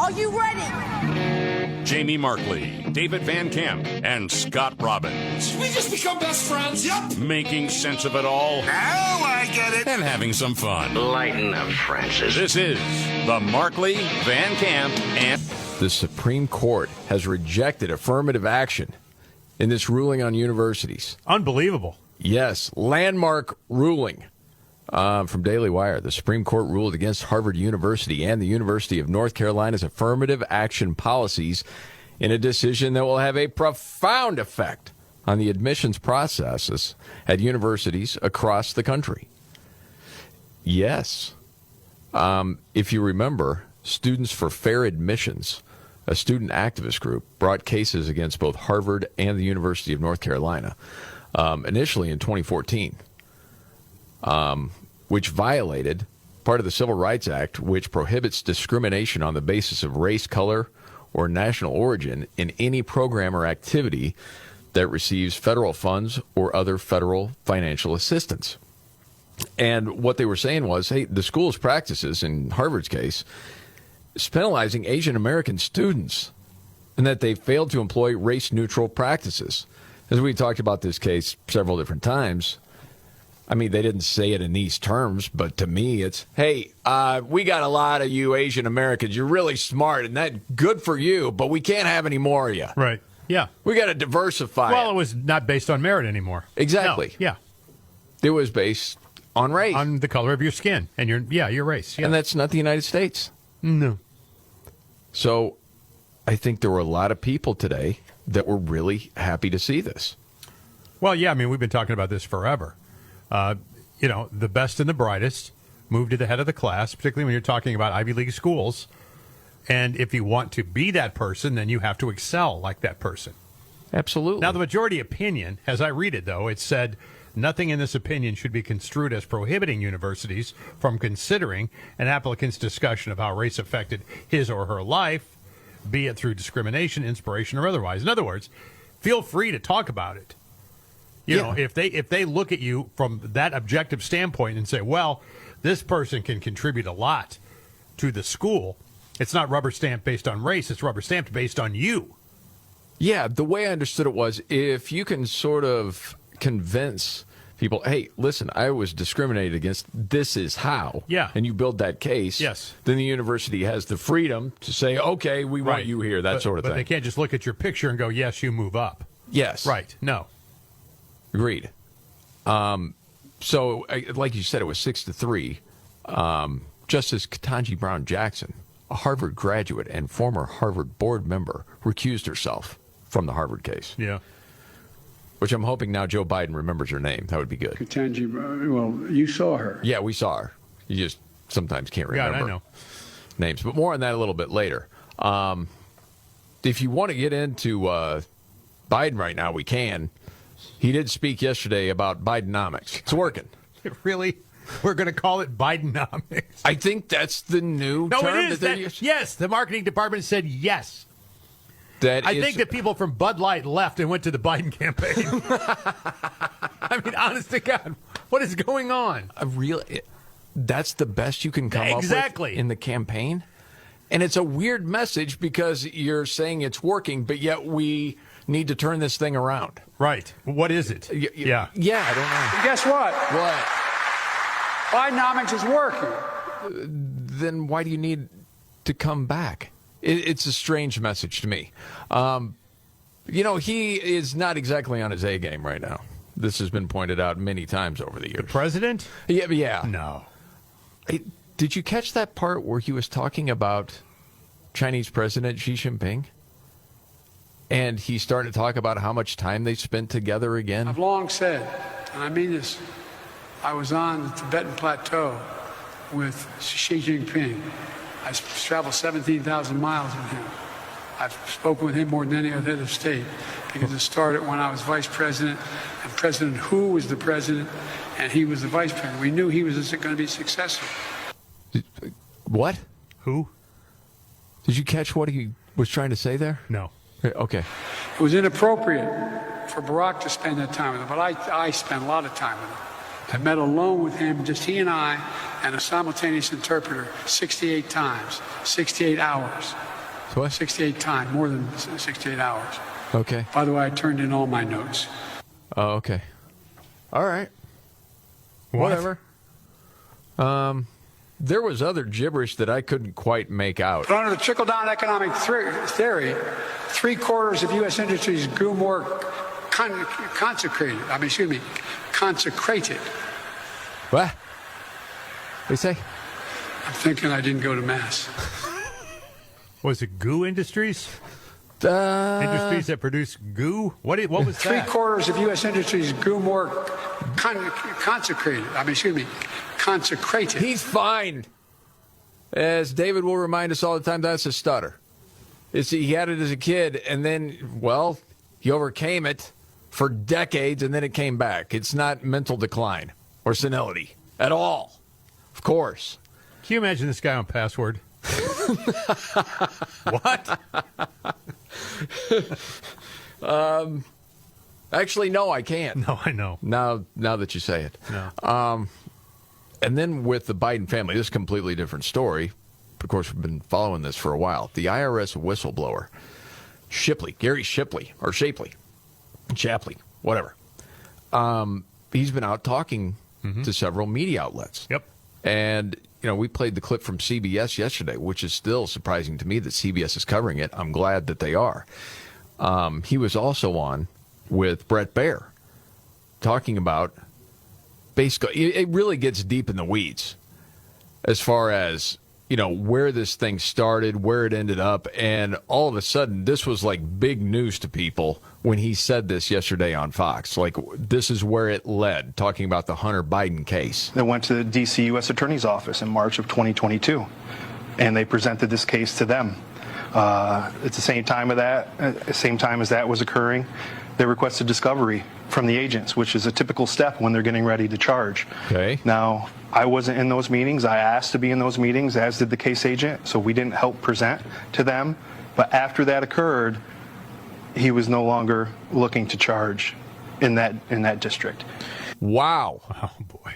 Are you ready? Jamie Markley, David Van Camp, and Scott Robbins. We just become best friends, yep. Making sense of it all. Now I get it. And having some fun. Lighten up, Francis. This is the Markley, Van Camp, and... The Supreme Court has rejected affirmative action in this ruling on universities. Unbelievable. Yes, landmark ruling. From Daily Wire, the Supreme Court ruled against Harvard University and the University of North Carolina's affirmative action policies in a decision that will have a profound effect on the admissions processes at universities across the country. Yes. If you remember, Students for Fair Admissions, a student activist group, brought cases against both Harvard and the University of North Carolina, initially in 2014. Which violated part of the Civil Rights Act, which prohibits discrimination on the basis of race, color, or national origin in any program or activity that receives federal funds or other federal financial assistance. And what they were saying was, hey, the school's practices, in Harvard's case, is penalizing Asian American students, and that they failed to employ race-neutral practices. As we talked about this case several different times, I mean, they didn't say it in these terms, but to me, it's, hey, we got a lot of you Asian Americans. You're really smart, and that's good for you, but we can't have any more of you. Right. Yeah. We got to diversify. Well, it was not based on merit anymore. Exactly. No. Yeah. It was based on race. On the color of your skin and your race. Yeah. And that's not the United States. No. So I think there were a lot of people today that were really happy to see this. Well, yeah, I mean, we've been talking about this forever. The best and the brightest move to the head of the class, particularly when you're talking about Ivy League schools. And if you want to be that person, then you have to excel like that person. Absolutely. Now, the majority opinion, as I read it, though, it said nothing in this opinion should be construed as prohibiting universities from considering an applicant's discussion of how race affected his or her life, be it through discrimination, inspiration, or otherwise. In other words, feel free to talk about it. You know, if they look at you from that objective standpoint and say, well, this person can contribute a lot to the school, it's not rubber stamped based on race, it's rubber stamped based on you. Yeah, the way I understood it was, if you can sort of convince people, hey, listen, I was discriminated against, this is how, and you build that case, then the university has the freedom to say, okay, we want you here, that sort of thing. But they can't just look at your picture and go, yes, you move up. Yes. Right. No. Agreed. So, like you said, it was 6-3. Justice Ketanji Brown Jackson, a Harvard graduate and former Harvard board member, recused herself from the Harvard case. Yeah. Which I'm hoping now Joe Biden remembers her name. That would be good. Ketanji, well, you saw her. Yeah, we saw her. You just sometimes can't remember I know. names. But more on that a little bit later. If you want to get into Biden right now, we can. He did speak yesterday about Bidenomics. It's working. Really? We're going to call it Bidenomics. I think that's the new term. No, it is. Yes, the marketing department said yes. I think that people from Bud Light left and went to the Biden campaign. I mean, honest to God, what is going on? That's the best you can come up with in the campaign? And it's a weird message because you're saying it's working, but yet we need to turn this thing around. Right. What is it? Yeah, I don't know. And guess what? What? Bidenomics is working. Then why do you need to come back? It's a strange message to me. He is not exactly on his A game right now. This has been pointed out many times over the years. The president? Yeah. No. Did you catch that part where he was talking about Chinese President Xi Jinping? And he's starting to talk about how much time they spent together again? I've long said, and I mean this, I was on the Tibetan Plateau with Xi Jinping. I traveled 17,000 miles with him. I've spoken with him more than any other head of state because it started when I was vice president, and President Hu was the president, and he was the vice president. We knew he was going to be successful. What? Who? Did you catch what he was trying to say there? No. Okay. It was inappropriate for Barack to spend that time with him, but I spent a lot of time with him. I met alone with him, just he and I, and a simultaneous interpreter 68 times, 68 hours. What? 68 times, more than 68 hours. Okay. By the way, I turned in all my notes. Oh, okay. All right. What? Whatever. There was other gibberish that I couldn't quite make out. But under the trickle-down economic theory, 3/4 of U.S. industries grew more consecrated. What? What do you say? I'm thinking I didn't go to Mass. Was it goo industries? Industries that produce goo? What was that? 3/4 of U.S. industries grew more consecrated. He's fine. As David will remind us all the time, that's a stutter. He had it as a kid, and then, well, he overcame it for decades, and then it came back. It's not mental decline or senility at all. Of course. Can you imagine this guy on Password? What? Actually, no, I can't. No, I know. Now that you say it. No. And then with the Biden family, this is a completely different story. Of course, we've been following this for a while. The IRS whistleblower, Gary Shapley, whatever. He's been out talking to several media outlets. Yep. And, we played the clip from CBS yesterday, which is still surprising to me that CBS is covering it. I'm glad that they are. He was also on with Brett Baer talking about basically, it really gets deep in the weeds as far as, where this thing started, where it ended up. And all of a sudden, this was like big news to people when he said this yesterday on Fox. Like, this is where it led, talking about the Hunter Biden case. They went to the D.C. U.S. Attorney's Office in March of 2022, and they presented this case to them. At the same time as that was occurring, they requested discovery from the agents, which is a typical step when they're getting ready to charge. Okay. Now, I wasn't in those meetings. I asked to be in those meetings, as did the case agent, so we didn't help present to them. But after that occurred, he was no longer looking to charge in that district. Wow. Oh, boy.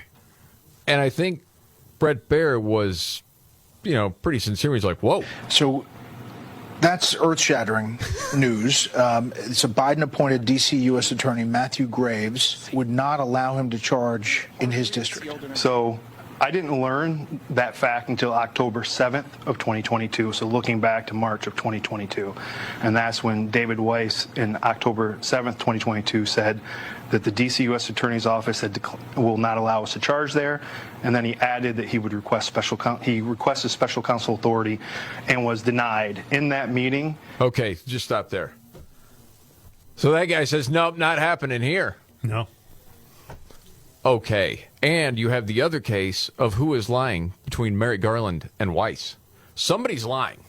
And I think Brett Baer was, pretty sincere. He's like, whoa. So that's earth-shattering news. So Biden-appointed D.C. U.S. Attorney Matthew Graves would not allow him to charge in his district. So I didn't learn that fact until October 7th of 2022, so looking back to March of 2022. And that's when David Weiss in October 7th, 2022 said that the D.C. U.S. Attorney's Office will not allow us to charge there. And then he added that he would requested special counsel authority and was denied in that meeting. Okay, just stop there. So that guy says, nope, not happening here. No. Okay. And you have the other case of who is lying between Merrick Garland and Weiss. Somebody's lying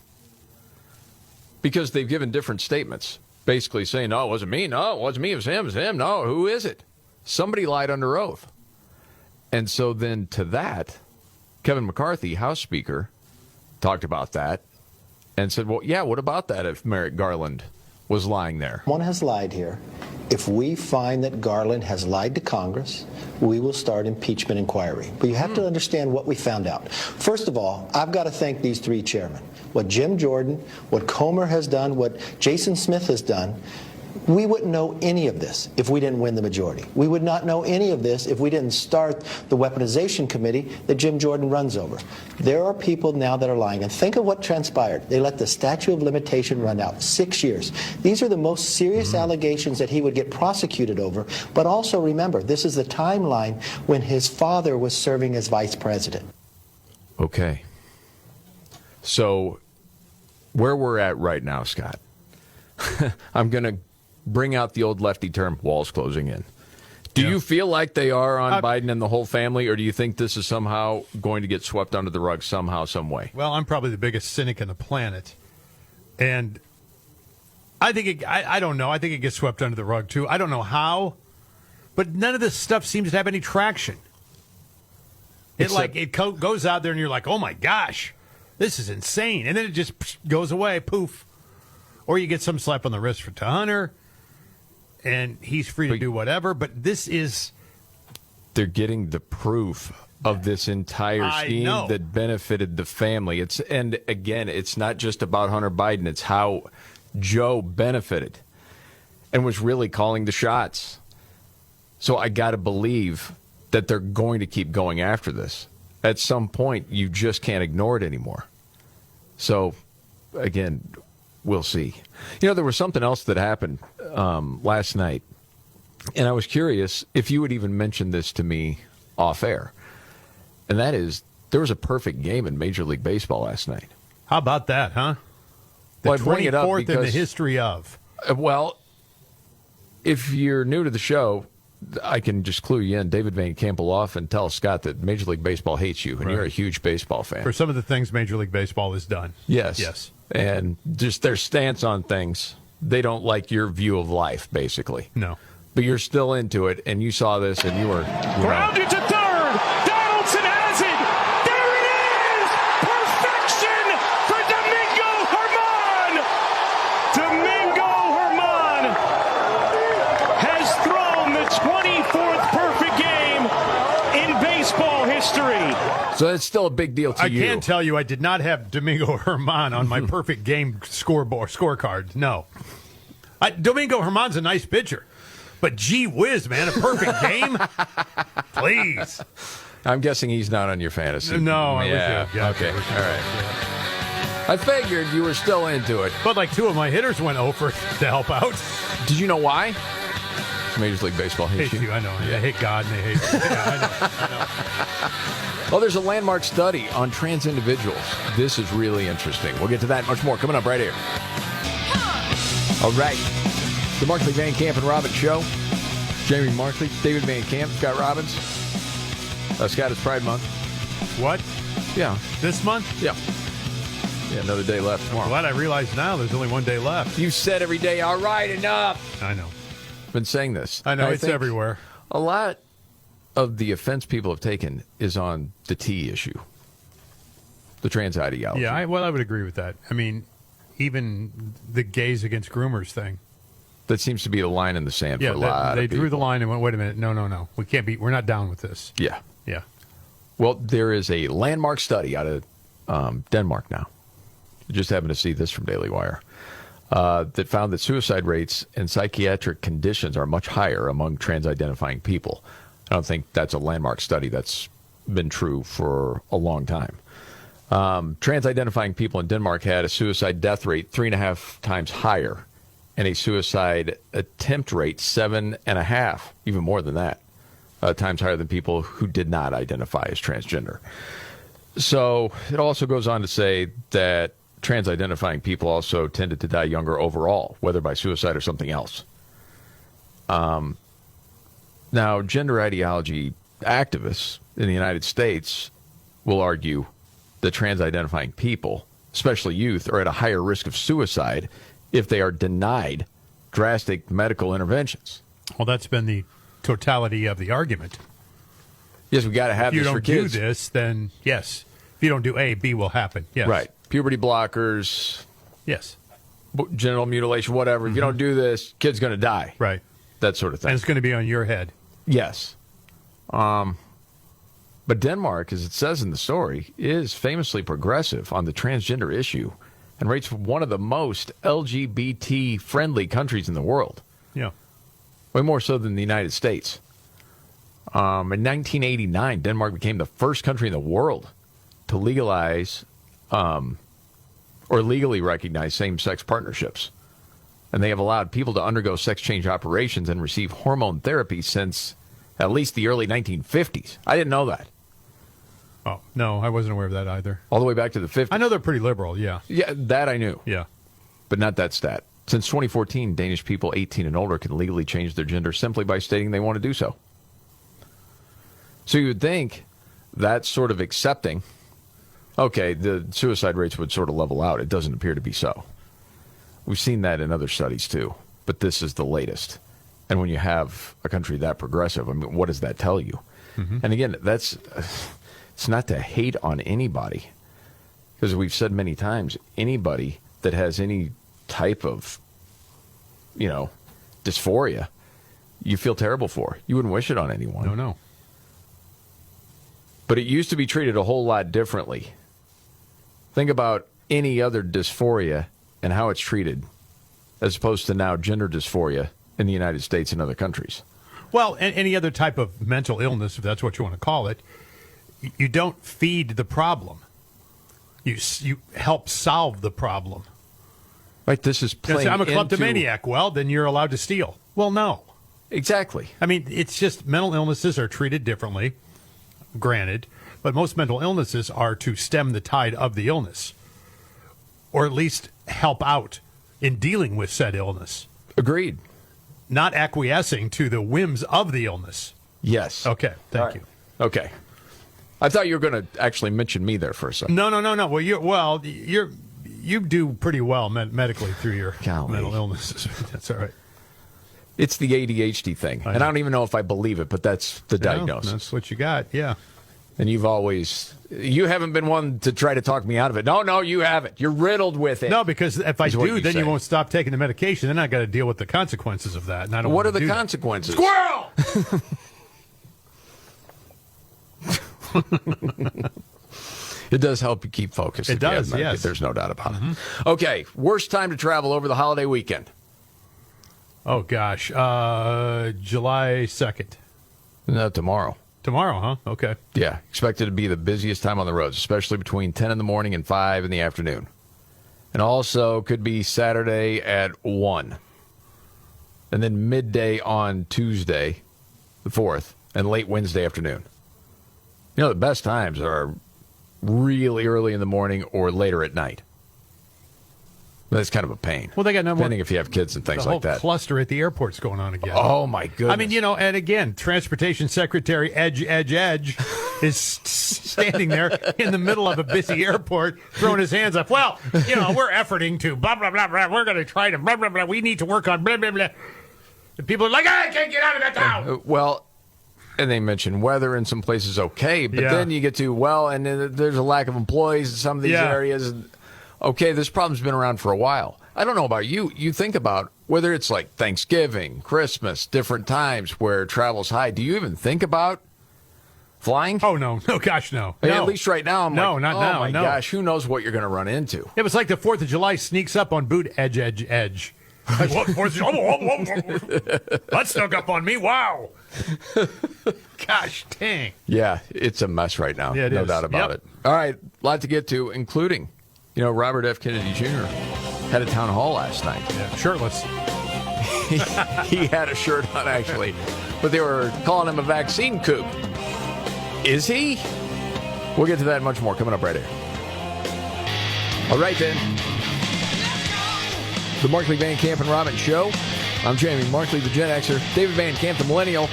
because they've given different statements, basically saying, no, it wasn't me. No, it wasn't me. It was him. It was him. No, who is it? Somebody lied under oath. And so then to that, Kevin McCarthy, House Speaker, talked about that and said, well, yeah, what about that if Merrick Garland was lying there? One has lied here. If we find that Garland has lied to Congress, we will start impeachment inquiry. But you have to understand what we found out. First of all, I've got to thank these three chairmen. What Jim Jordan, what Comer has done, what Jason Smith has done, we wouldn't know any of this if we didn't win the majority. We would not know any of this if we didn't start the weaponization committee that Jim Jordan runs over. There are people now that are lying. And think of what transpired. They let the statute of limitation run out. 6 years. These are the most serious allegations that he would get prosecuted over. But also remember, this is the timeline when his father was serving as vice president. Okay. So where we're at right now, Scott, I'm going to bring out the old lefty term, walls closing in. Do you feel like they are on Biden and the whole family, or do you think this is somehow going to get swept under the rug somehow, some way? Well, I'm probably the biggest cynic on the planet. And I think I don't know. I think it gets swept under the rug, too. I don't know how, but none of this stuff seems to have any traction. It goes out there and you're like, oh, my gosh, this is insane. And then it just goes away, poof. Or you get some slap on the wrist to Hunter, and he's free to do whatever. But this is... They're getting the proof of this entire scheme that benefited the family. And again, it's not just about Hunter Biden. It's how Joe benefited and was really calling the shots. So I got to believe that they're going to keep going after this. At some point, you just can't ignore it anymore. So, again, we'll see. There was something else that happened last night, and I was curious if you would even mention this to me off air. And that is, there was a perfect game in Major League Baseball last night. How about that, huh? The 24th in the history of. Well, if you're new to the show, I can just clue you in. David Van Camp will often tell Scott that Major League Baseball hates you, and you're a huge baseball fan. For some of the things Major League Baseball has done. Yes. And just their stance on things, they don't like your view of life, basically. No. But you're still into it, and you saw this, and you were... Grounded to third. Donaldson has it. There it is. Perfection for Domingo Germán. Domingo Germán has thrown the 24th perfect game in baseball history. So it's still a big deal to you. I can tell you I did not have Domingo Germán on my perfect game scorecard. No. Domingo Germán's a nice pitcher. But gee whiz, man, a perfect game? Please. I'm guessing he's not on your fantasy. No, I wish. Okay, all right. I figured you were still into it. But like two of my hitters went over to help out. Did you know why? Major League Baseball hates you. I know. Yeah. They hate God and they hate you. Yeah, I know. Well, there's a landmark study on trans individuals. This is really interesting. We'll get to that and much more coming up right here. All right. The Markley, Van Camp, and Robbins Show. Jamie Markley, David Van Camp, Scott Robbins. Scott, it's Pride Month. What? Yeah. This month? Yeah. Yeah, another day left tomorrow. I'm glad I realize now there's only one day left. You said every day, all right, enough. I know. Been saying this. I know, it's everywhere. A lot of the offense people have taken is on the T issue, the trans ideology. Yeah, I would agree with that. I mean, even the gays against groomers thing. That seems to be a line in the sand for a lot of people. They drew the line and went, wait a minute, no. We're not down with this. Yeah. Yeah. Well, there is a landmark study out of Denmark now. Just happened to see this from Daily Wire. That found that suicide rates and psychiatric conditions are much higher among trans-identifying people. I don't think that's a landmark study. That's been true for a long time. Trans-identifying people in Denmark had a suicide death rate 3.5 times higher and a suicide attempt rate 7.5, even more than that, times higher than people who did not identify as transgender. So it also goes on to say that trans-identifying people also tended to die younger overall, whether by suicide or something else. Now, gender ideology activists in the United States will argue that trans-identifying people, especially youth, are at a higher risk of suicide if they are denied drastic medical interventions. Well, that's been the totality of the argument. Yes, we got to have this for kids. If you don't do this, then yes. If you don't do A, B will happen. Yes. Right. Puberty blockers. Yes. Genital mutilation, whatever. If you don't do this, kid's going to die. Right. That sort of thing. And it's going to be on your head. Yes. But Denmark, as it says in the story, is famously progressive on the transgender issue and rates one of the most LGBT-friendly countries in the world. Yeah. Way more so than the United States. In 1989, Denmark became the first country in the world to legalize or legally recognize same-sex partnerships. And they have allowed people to undergo sex change operations and receive hormone therapy since at least the early 1950s. I didn't know that. Oh, no, I wasn't aware of that either. All the way back to the 50s. I know they're pretty liberal, yeah. Yeah, that I knew. Yeah. But not that stat. Since 2014, Danish people 18 and older can legally change their gender simply by stating they want to do so. So you would think that's sort of accepting, okay, the suicide rates would sort of level out. It doesn't appear to be so. We've seen that in other studies too, but this is the latest. And when you have a country that progressive, I mean, what does that tell you? Mm-hmm. And again, it's not to hate on anybody, because we've said many times, anybody that has any type of, dysphoria, you feel terrible for. You wouldn't wish it on anyone. No. But it used to be treated a whole lot differently. Think about any other dysphoria and how it's treated, as opposed to now gender dysphoria in the United States and other countries. Well, any other type of mental illness, if that's what you want to call it, you don't feed the problem. You help solve the problem. Right, this is playing I'm a kleptomaniac. Well, then you're allowed to steal. Well, no. Exactly. I mean, it's just mental illnesses are treated differently, granted, but most mental illnesses are to stem the tide of the illness, or at least help out in dealing with said illness. Agreed. Not acquiescing to the whims of the illness. Yes. Okay, thank you. Okay. I thought you were going to actually mention me there for a second. No. Well, you do pretty well medically through your mental illnesses. That's all right. It's the ADHD thing, and I don't even know if I believe it, but that's the diagnosis. That's what you got, yeah. And you haven't been one to try to talk me out of it. No, you haven't. You're riddled with it. No, because if I do, then you won't stop taking the medication. Then I got to deal with the consequences of that. And I don't. What are the consequences? Squirrel! It does help you keep focused. It does, yes. There's no doubt about it. Okay, worst time to travel over the holiday weekend. Oh, gosh. July 2nd. No, tomorrow. Tomorrow, huh? Okay. Yeah, expected to be the busiest time on the roads, especially between 10 in the morning and 5 in the afternoon. And also could be Saturday at 1. And then midday on Tuesday, the 4th, and late Wednesday afternoon. You know, the best times are really early in the morning or later at night. That's kind of a pain. Well, they got depending if you have kids and things like that. The whole cluster at the airport's going on again. Oh, my goodness. I mean, and again, Transportation Secretary Edge is standing there in the middle of a busy airport throwing his hands up. Well, we're efforting to blah, blah, blah, blah. We're going to try to blah, blah, blah. We need to work on blah, blah, blah. And people are like, I can't get out of that town. Well, and they mention weather in some places okay, but then you get to, and then there's a lack of employees in some of these areas. Okay, this problem's been around for a while. I don't know about you. You think about whether it's like Thanksgiving, Christmas, different times where travel's high. Do you even think about flying? Oh, no. No, gosh, no. At least right now, I'm not now. Oh, my gosh, who knows what you're going to run into. It was like the 4th of July sneaks up on boot edge. Like, what? 4th of July? That snuck up on me. Wow. Gosh, dang. Yeah, it's a mess right now. Yeah, no doubt about it. All right, a lot to get to, including... Robert F. Kennedy Jr. had a town hall last night. Yeah, shirtless. He had a shirt on, actually. But they were calling him a vaccine kook. Is he? We'll get to that and much more coming up right here. All right, then. The Markley, Van Camp, and Robbins Show. I'm Jamie Markley, the Gen Xer. David Van Camp, the Millennial.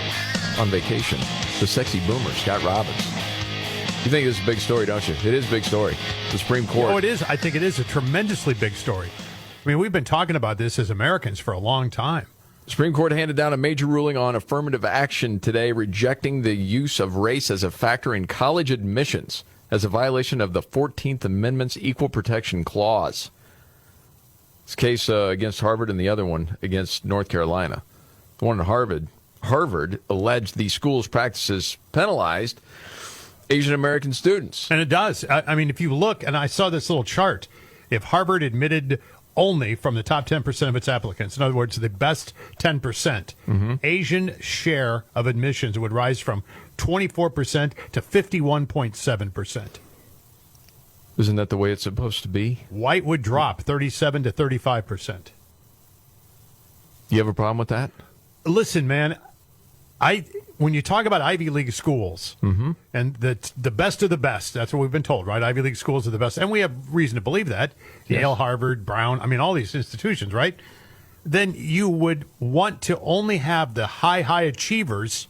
On vacation. The sexy boomer, Scott Robbins. You think this is a big story, don't you? It is a big story. The Supreme Court. Oh, it is. I think it is a tremendously big story. I mean, we've been talking about this as Americans for a long time. The Supreme Court handed down a major ruling on affirmative action today, rejecting the use of race as a factor in college admissions as a violation of the 14th Amendment's Equal Protection Clause. This case against Harvard and the other one against North Carolina. The one at Harvard alleged the school's practices penalized Asian American students. And it does. I mean, if you look, and I saw this little chart, if Harvard admitted only from the top 10% of its applicants, in other words, the best 10%, Asian share of admissions would rise from 24% to 51.7%. Isn't that the way it's supposed to be? White would drop 37 to 35%. You have a problem with that? Listen, man, when you talk about Ivy League schools and the best of the best, that's what we've been told, right? Ivy League schools are the best. And we have reason to believe that. Yes. Yale, Harvard, Brown, all these institutions, right? Then you would want to only have the high achievers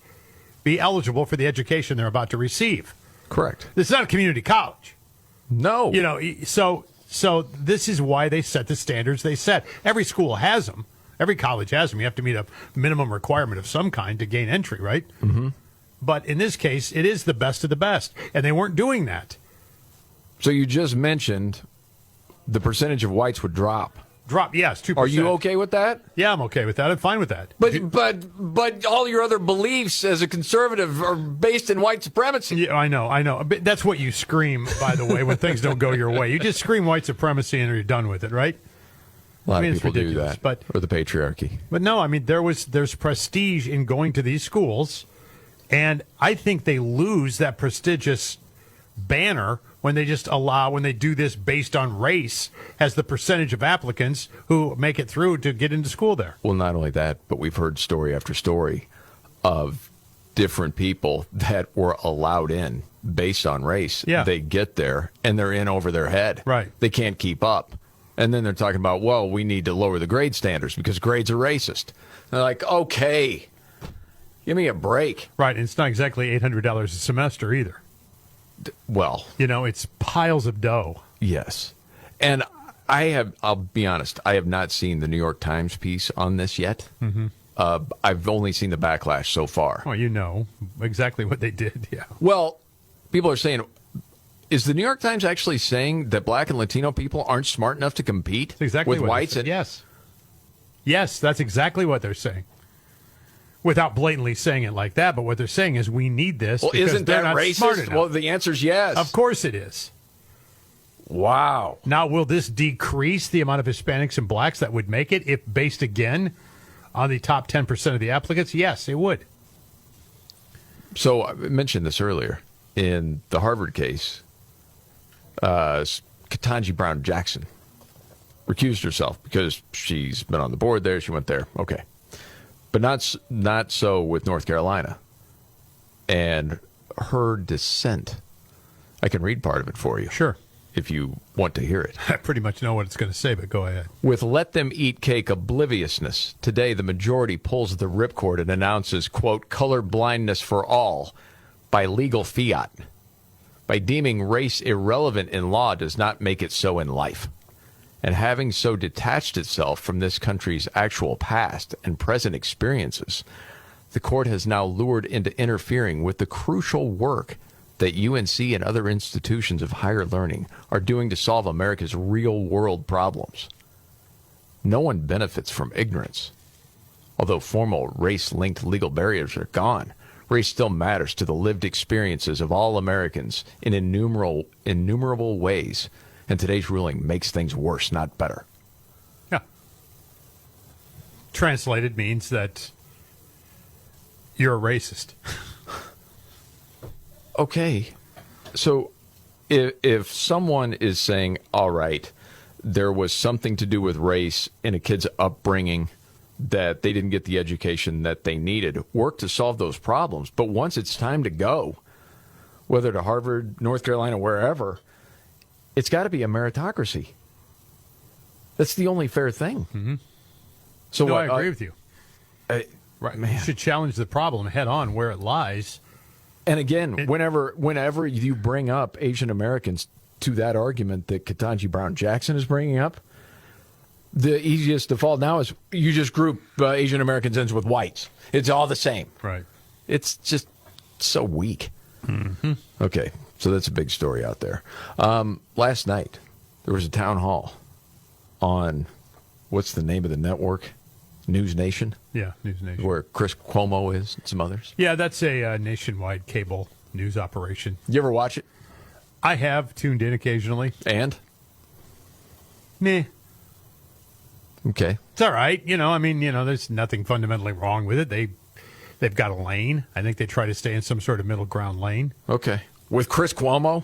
be eligible for the education they're about to receive. Correct. This is not a community college. No. So this is why they set the standards they set. Every school has them. Every college has them. You have to meet a minimum requirement of some kind to gain entry, right? Mm-hmm. But in this case, it is the best of the best, and they weren't doing that. So you just mentioned the percentage of whites would drop. Drop, yes, 2%. Are you okay with that? Yeah, I'm okay with that. I'm fine with that. But all your other beliefs as a conservative are based in white supremacy. Yeah, I know. But that's what you scream, by the way, when things don't go your way. You just scream white supremacy and you're done with it, right? A lot of people do that, or the patriarchy. But no, I mean, there's prestige in going to these schools, and I think they lose that prestigious banner when they do this based on race as the percentage of applicants who make it through to get into school there. Well, not only that, but we've heard story after story of different people that were allowed in based on race. Yeah. They get there, and they're in over their head. Right. They can't keep up. And then they're talking about, well, we need to lower the grade standards because grades are racist. They're like, okay, give me a break. Right, and it's not exactly $800 a semester either. Well, it's piles of dough. Yes. And I'll be honest, I have not seen the New York Times piece on this yet. Mm-hmm. I've only seen the backlash so far. Well, you know exactly what they did, yeah. Well, people are saying, is the New York Times actually saying that black and Latino people aren't smart enough to compete with whites? Yes. Yes, that's exactly what they're saying. Without blatantly saying it like that, but what they're saying is we need this. Well, because isn't they're that not racist? smart enough. Well, the answer is yes. Of course it is. Wow. Now, will this decrease the amount of Hispanics and blacks that would make it if based again on the top 10% of the applicants? Yes, it would. So I mentioned this earlier. In the Harvard case, Ketanji Brown Jackson recused herself because she's been on the board there. She went there. Okay. But not so with North Carolina. And her dissent, I can read part of it for you. Sure. If you want to hear it. I pretty much know what it's going to say, but go ahead. With let them eat cake obliviousness, today the majority pulls the ripcord and announces, quote, color blindness for all by legal fiat. By deeming race irrelevant in law does not make it so in life. And having so detached itself from this country's actual past and present experiences, the court has now lured into interfering with the crucial work that UNC and other institutions of higher learning are doing to solve America's real-world problems. No one benefits from ignorance. Although formal race-linked legal barriers are gone, race still matters to the lived experiences of all Americans in innumerable ways, and today's ruling makes things worse, not better. Yeah. Translated means that you're a racist. Okay. So if someone is saying, all right, there was something to do with race in a kid's upbringing, that they didn't get the education that they needed, work to solve those problems. But once it's time to go, whether to Harvard, North Carolina, wherever, it's got to be a meritocracy. That's the only fair thing. Mm-hmm. So no, I agree with you. Right, man. You should challenge the problem head on where it lies. And again, whenever you bring up Asian Americans to that argument that Ketanji Brown Jackson is bringing up, the easiest default now is you just group Asian Americans in with whites. It's all the same. Right. It's just so weak. Mm-hmm. Okay, so that's a big story out there. Last night, there was a town hall on, what's the name of the network? News Nation? Yeah, News Nation. Where Chris Cuomo is and some others. Yeah, that's a nationwide cable news operation. You ever watch it? I have tuned in occasionally. And? Meh. Okay. It's all right. There's nothing fundamentally wrong with it. They've got a lane. I think they try to stay in some sort of middle ground lane. Okay. With Chris Cuomo?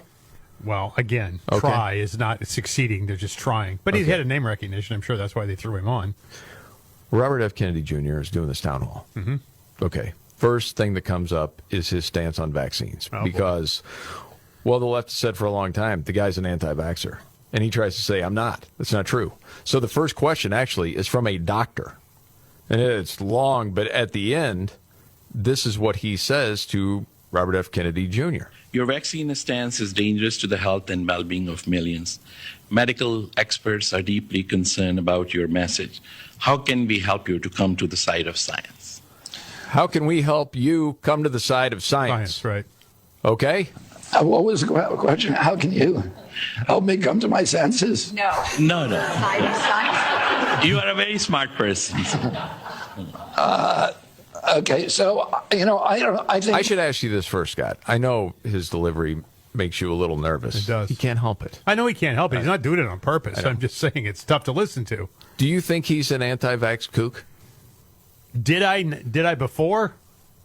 Well, again, try is not succeeding. They're just trying. But he had a name recognition. I'm sure that's why they threw him on. Robert F. Kennedy Jr. is doing this town hall. Mm-hmm. Okay. First thing that comes up is his stance on vaccines. Because, well, the left has said for a long time, the guy's an anti-vaxxer. And he tries to say, I'm not. That's not true. So the first question actually is from a doctor. And it's long, but at the end, this is what he says to Robert F. Kennedy Jr. Your vaccine stance is dangerous to the health and well-being of millions. Medical experts are deeply concerned about your message. How can we help you to come to the side of science? How can we help you come to the side of science? Science, right. Okay. What was the question? How can you help me come to my senses? No. Side of science? You are a very smart person. Okay, so, I think... I should ask you this first, Scott. I know his delivery makes you a little nervous. It does. He can't help it. I know he can't help it. He's not doing it on purpose. I'm just saying it's tough to listen to. Do you think he's an anti-vax kook? Did I before,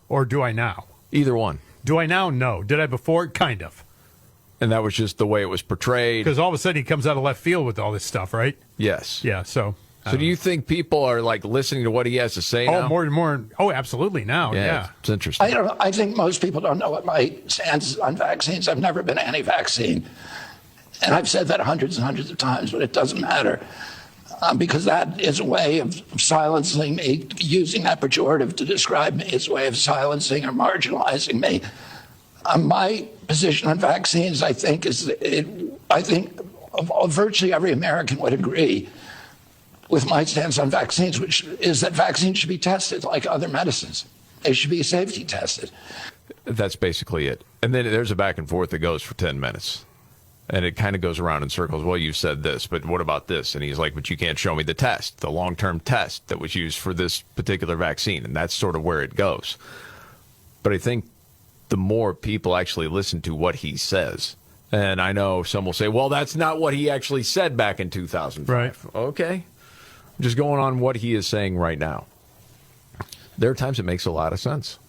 or do I now? Either one. Do I now? No. Did I before? Kind of. And that was just the way it was portrayed. Because all of a sudden he comes out of left field with all this stuff, right? Yes. Yeah, so... So do you think people are like listening to what he has to say now? Oh, more and more. Oh, absolutely now, yeah. It's interesting. I think most people don't know what my stance is on vaccines. I've never been anti-vaccine. And I've said that hundreds and hundreds of times, but it doesn't matter. Because that is a way of silencing me. Using that pejorative to describe me is a way of silencing or marginalizing me. My position on vaccines, I think, virtually every American would agree with my stance on vaccines, which is that vaccines should be tested like other medicines. They should be safety tested. That's basically it. And then there's a back and forth that goes for 10 minutes. And it kind of goes around in circles. Well, you said this, but what about this? And he's like, but you can't show me the test, the long-term test that was used for this particular vaccine. And that's sort of where it goes. But I think the more people actually listen to what he says, and I know some will say, well, that's not what he actually said back in 2005. Right. Okay. Just going on what he is saying right now. There are times it makes a lot of sense.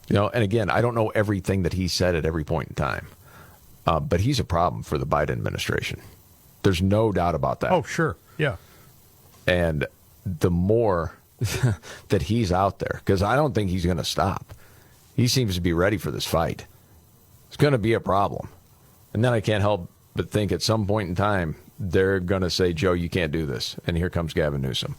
And again, I don't know everything that he said at every point in time. But he's a problem for the Biden administration. There's no doubt about that. Oh, sure. Yeah. And the more that he's out there, because I don't think he's going to stop. He seems to be ready for this fight. It's going to be a problem. And then I can't help but think at some point in time, they're going to say, Joe, you can't do this. And here comes Gavin Newsom.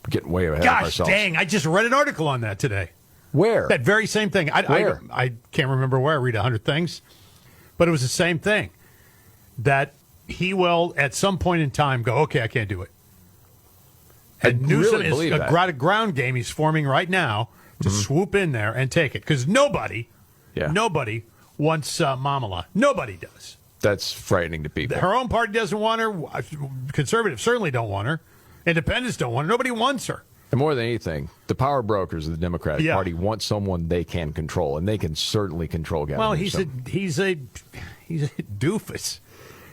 We're getting way ahead of ourselves. Gosh dang, I just read an article on that today. Where? That very same thing. Where? I can't remember where. I read 100 things. But it was the same thing. That he will, at some point in time, go, okay, I can't do it. And Newsom is a ground game he's forming right now to swoop in there and take it. Because nobody wants Mamala. Nobody does. That's frightening to people. Her own party doesn't want her. Conservatives certainly don't want her. Independents don't want her. Nobody wants her. And more than anything, the power brokers of the Democratic Party want someone they can control, and they can certainly control Gavin Newsom. He's a doofus.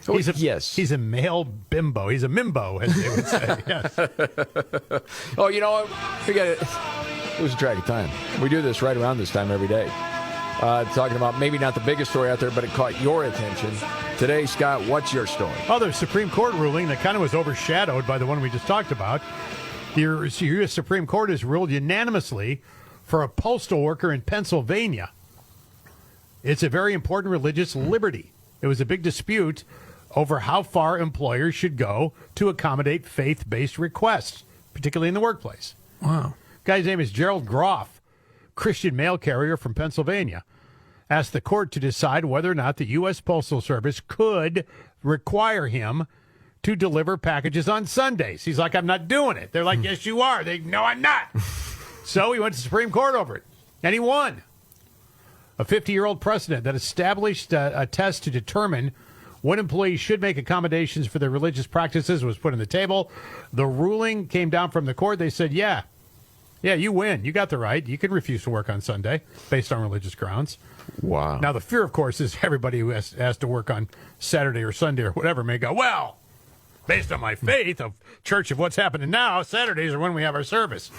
Oh, He's a male bimbo. He's a mimbo, as they would say. Yes. Oh, you know what? We got it. Lose track of time. We do this right around this time every day. Talking about maybe not the biggest story out there, but it caught your attention. Today, Scott, what's your story? Oh, there's a Supreme Court ruling that kind of was overshadowed by the one we just talked about. The U.S. Supreme Court has ruled unanimously for a postal worker in Pennsylvania. It's a very important religious liberty. It was a big dispute over how far employers should go to accommodate faith-based requests, particularly in the workplace. Wow. Guy's name is Gerald Groff, Christian mail carrier from Pennsylvania, asked the court to decide whether or not the U.S. Postal Service could require him to deliver packages on Sundays. He's like, I'm not doing it. They're like, yes, you are. No, I'm not. So he went to the Supreme Court over it, and he won. A 50-year-old precedent that established a test to determine when employees should make accommodations for their religious practices was put on the table. The ruling came down from the court. They said, yeah, you win. You got the right. You can refuse to work on Sunday based on religious grounds. Wow. Now, the fear, of course, is everybody who has to work on Saturday or Sunday or whatever may go, well, based on my faith of church of what's happening now, Saturdays are when we have our service.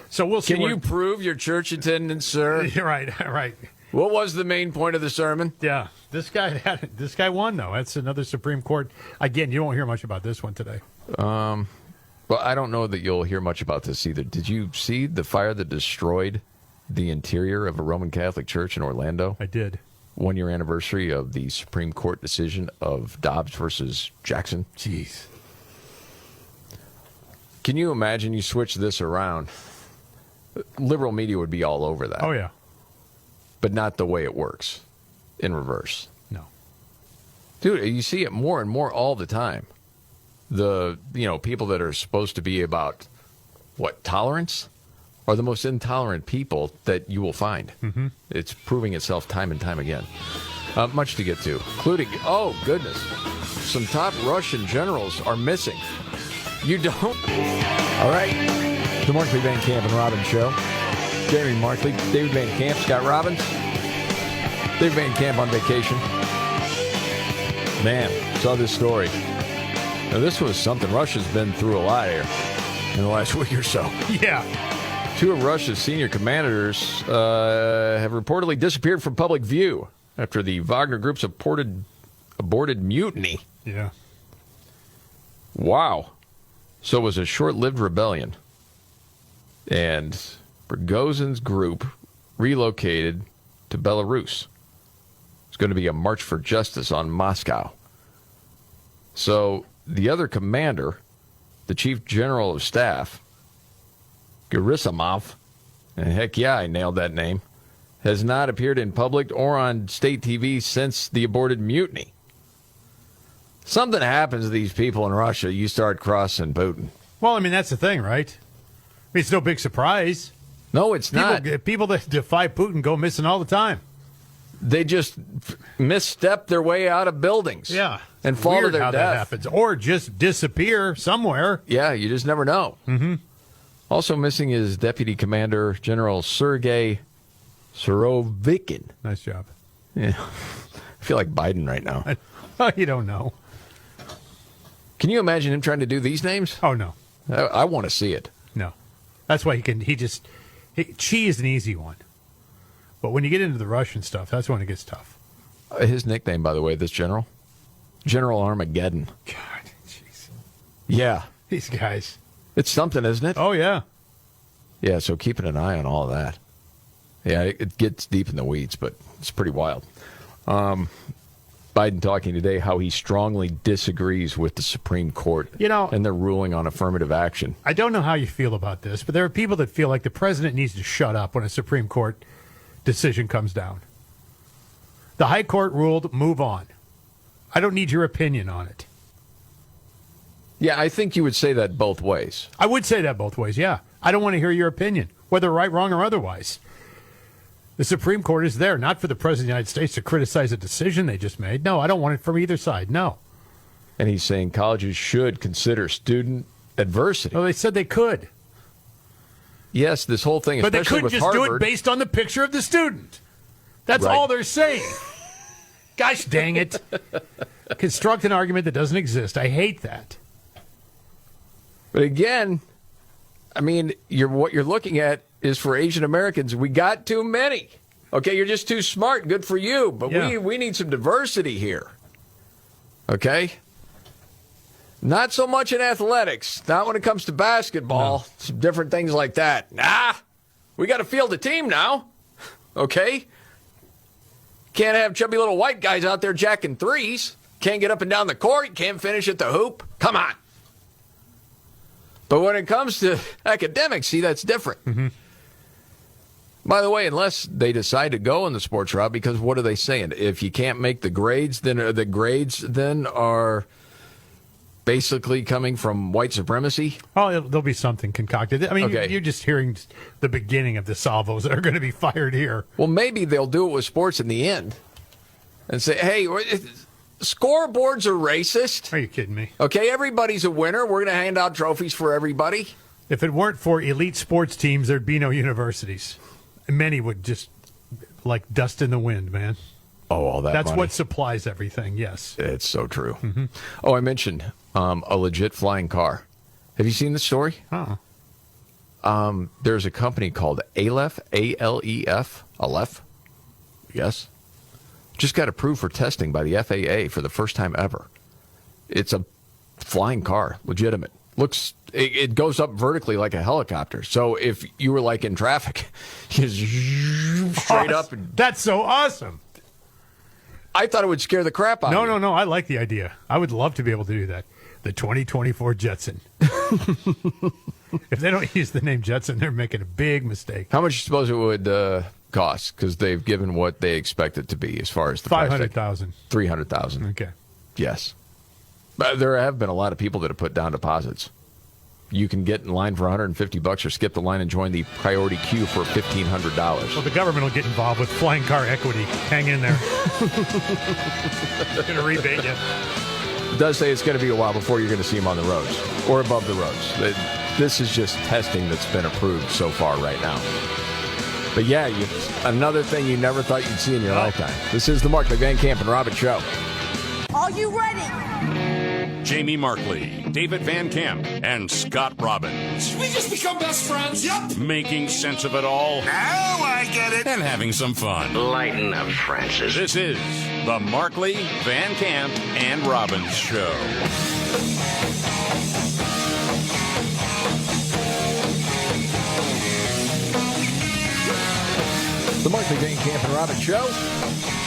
So we'll see. Can you prove your church attendance, sir? Right. What was the main point of the sermon? Yeah. This guy won, though. That's another Supreme Court. Again, you won't hear much about this one today. Well, I don't know that you'll hear much about this either. Did you see the fire that destroyed the interior of a Roman Catholic church in Orlando? I did. 1 year anniversary of the Supreme Court decision of Dobbs versus Jackson. Jeez. Can you imagine you switch this around? Liberal media would be all over that. Oh, yeah. But not the way it works in reverse. No. Dude, you see it more and more all the time. The, people that are supposed to be about, tolerance? Are the most intolerant people that you will find. Mm-hmm. It's proving itself time and time again. Much to get to, including, oh, goodness, some top Russian generals are missing. You don't? All right. The Markley, Van Camp, and Robbins Show. Jamie Markley, David Van Camp, Scott Robbins. David Van Camp on vacation. Man, saw this story. Now, this was something. Russia's been through a lot here in the last week or so. Yeah. 2 of Russia's senior commanders have reportedly disappeared from public view after the Wagner Group's aborted mutiny. Yeah. Wow. So it was a short-lived rebellion. And Prigozhin's group relocated to Belarus. It's going to be a march for justice on Moscow. So the other commander, the chief general of staff, Gerasimov, and heck yeah, I nailed that name, has not appeared in public or on state TV since the aborted mutiny. Something happens to these people in Russia, you start crossing Putin. Well, I mean, that's the thing, right? I mean, it's no big surprise. No, it's not. People that defy Putin go missing all the time. They just misstep their way out of buildings. Yeah. And fall to Weird their how death. that happens. Or just disappear somewhere. Yeah, you just never know. Mm-hmm. Also missing is Deputy Commander General Sergei Surovikin. Nice job. Yeah. I feel like Biden right now. You don't know. Can you imagine him trying to do these names? Oh, no. I want to see it. No. That's why Chi is an easy one. But when you get into the Russian stuff, that's when it gets tough. His nickname, by the way, this general? General Armageddon. God, jeez. Yeah. These guys. It's something, isn't it? Oh, yeah. Yeah, so keeping an eye on all of that. Yeah, it gets deep in the weeds, but it's pretty wild. Biden talking today how he strongly disagrees with the Supreme Court and their ruling on affirmative action. I don't know how you feel about this, but there are people that feel like the president needs to shut up when a Supreme Court decision comes down. The High Court ruled, move on. I don't need your opinion on it. Yeah, I think you would say that both ways. I would say that both ways, yeah. I don't want to hear your opinion, whether right, wrong, or otherwise. The Supreme Court is there, not for the President of the United States to criticize a decision they just made. No, I don't want it from either side, no. And he's saying colleges should consider student adversity. Well, they said they could. Yes, this whole thing, but they especially couldn't with just Harvard, do it based on the picture of the student. That's Right. all they're saying. Gosh dang it. Construct an argument that doesn't exist. I hate that. But again, I mean, what you're looking at is for Asian Americans, we got too many. Okay, you're just too smart. Good for you. But we need some diversity here. Okay? Not so much in athletics. Not when it comes to basketball. No. Some different things like that. We got to field a team now. Okay? Can't have chubby little white guys out there jacking threes. Can't get up and down the court. Can't finish at the hoop. Come on. But when it comes to academics, see, that's different. Mm-hmm. By the way, unless they decide to go in the sports route, because what are they saying? If you can't make the grades, then are basically coming from white supremacy? Oh, there'll be something concocted. I mean, you're just hearing the beginning of the salvos that are going to be fired here. Well, maybe they'll do it with sports in the end and say, hey, scoreboards are racist. Are you kidding me? Okay, everybody's a winner. We're going to hand out trophies for everybody. If it weren't for elite sports teams, there'd be no universities. Many would just like dust in the wind, man. Oh, all that That's money. what supplies everything, yes. It's so true. Mm-hmm. Oh, I mentioned a legit flying car. Have you seen the story? There's a company called Aleph, A-L-E-F, Aleph, yes, just got approved for testing by the FAA for the first time ever. It's a flying car, legitimate. It goes up vertically like a helicopter. So if you were like in traffic, you just straight up. That's so awesome. I thought it would scare the crap out of you. No. I like the idea. I would love to be able to do that. The 2024 Jetson. If they don't use the name Jetson, they're making a big mistake. How much do you suppose it would cost? Because they've given what they expect it to be as far as the price. $500,000. $300,000. Okay. Yes. But there have been a lot of people that have put down deposits. You can get in line for $150 or skip the line and join the priority queue for $1,500. Well, the government will get involved with flying car equity. Hang in there. Going to rebate you. does say it's going to be a while before you're going to see them on the roads or above the roads. This is just testing that's been approved so far right now. But yeah, another thing you never thought you'd see in your lifetime. This is the Markley, Van Camp, and Robbins Show. Are you ready? Jamie Markley, David Van Camp, and Scott Robbins. We just become best friends. Yep. Making sense of it all. Now I get it. And having some fun. Lighten up, Francis. This is the Markley, Van Camp, and Robbins Show. The Markley, Van Camp, and Robbins Show.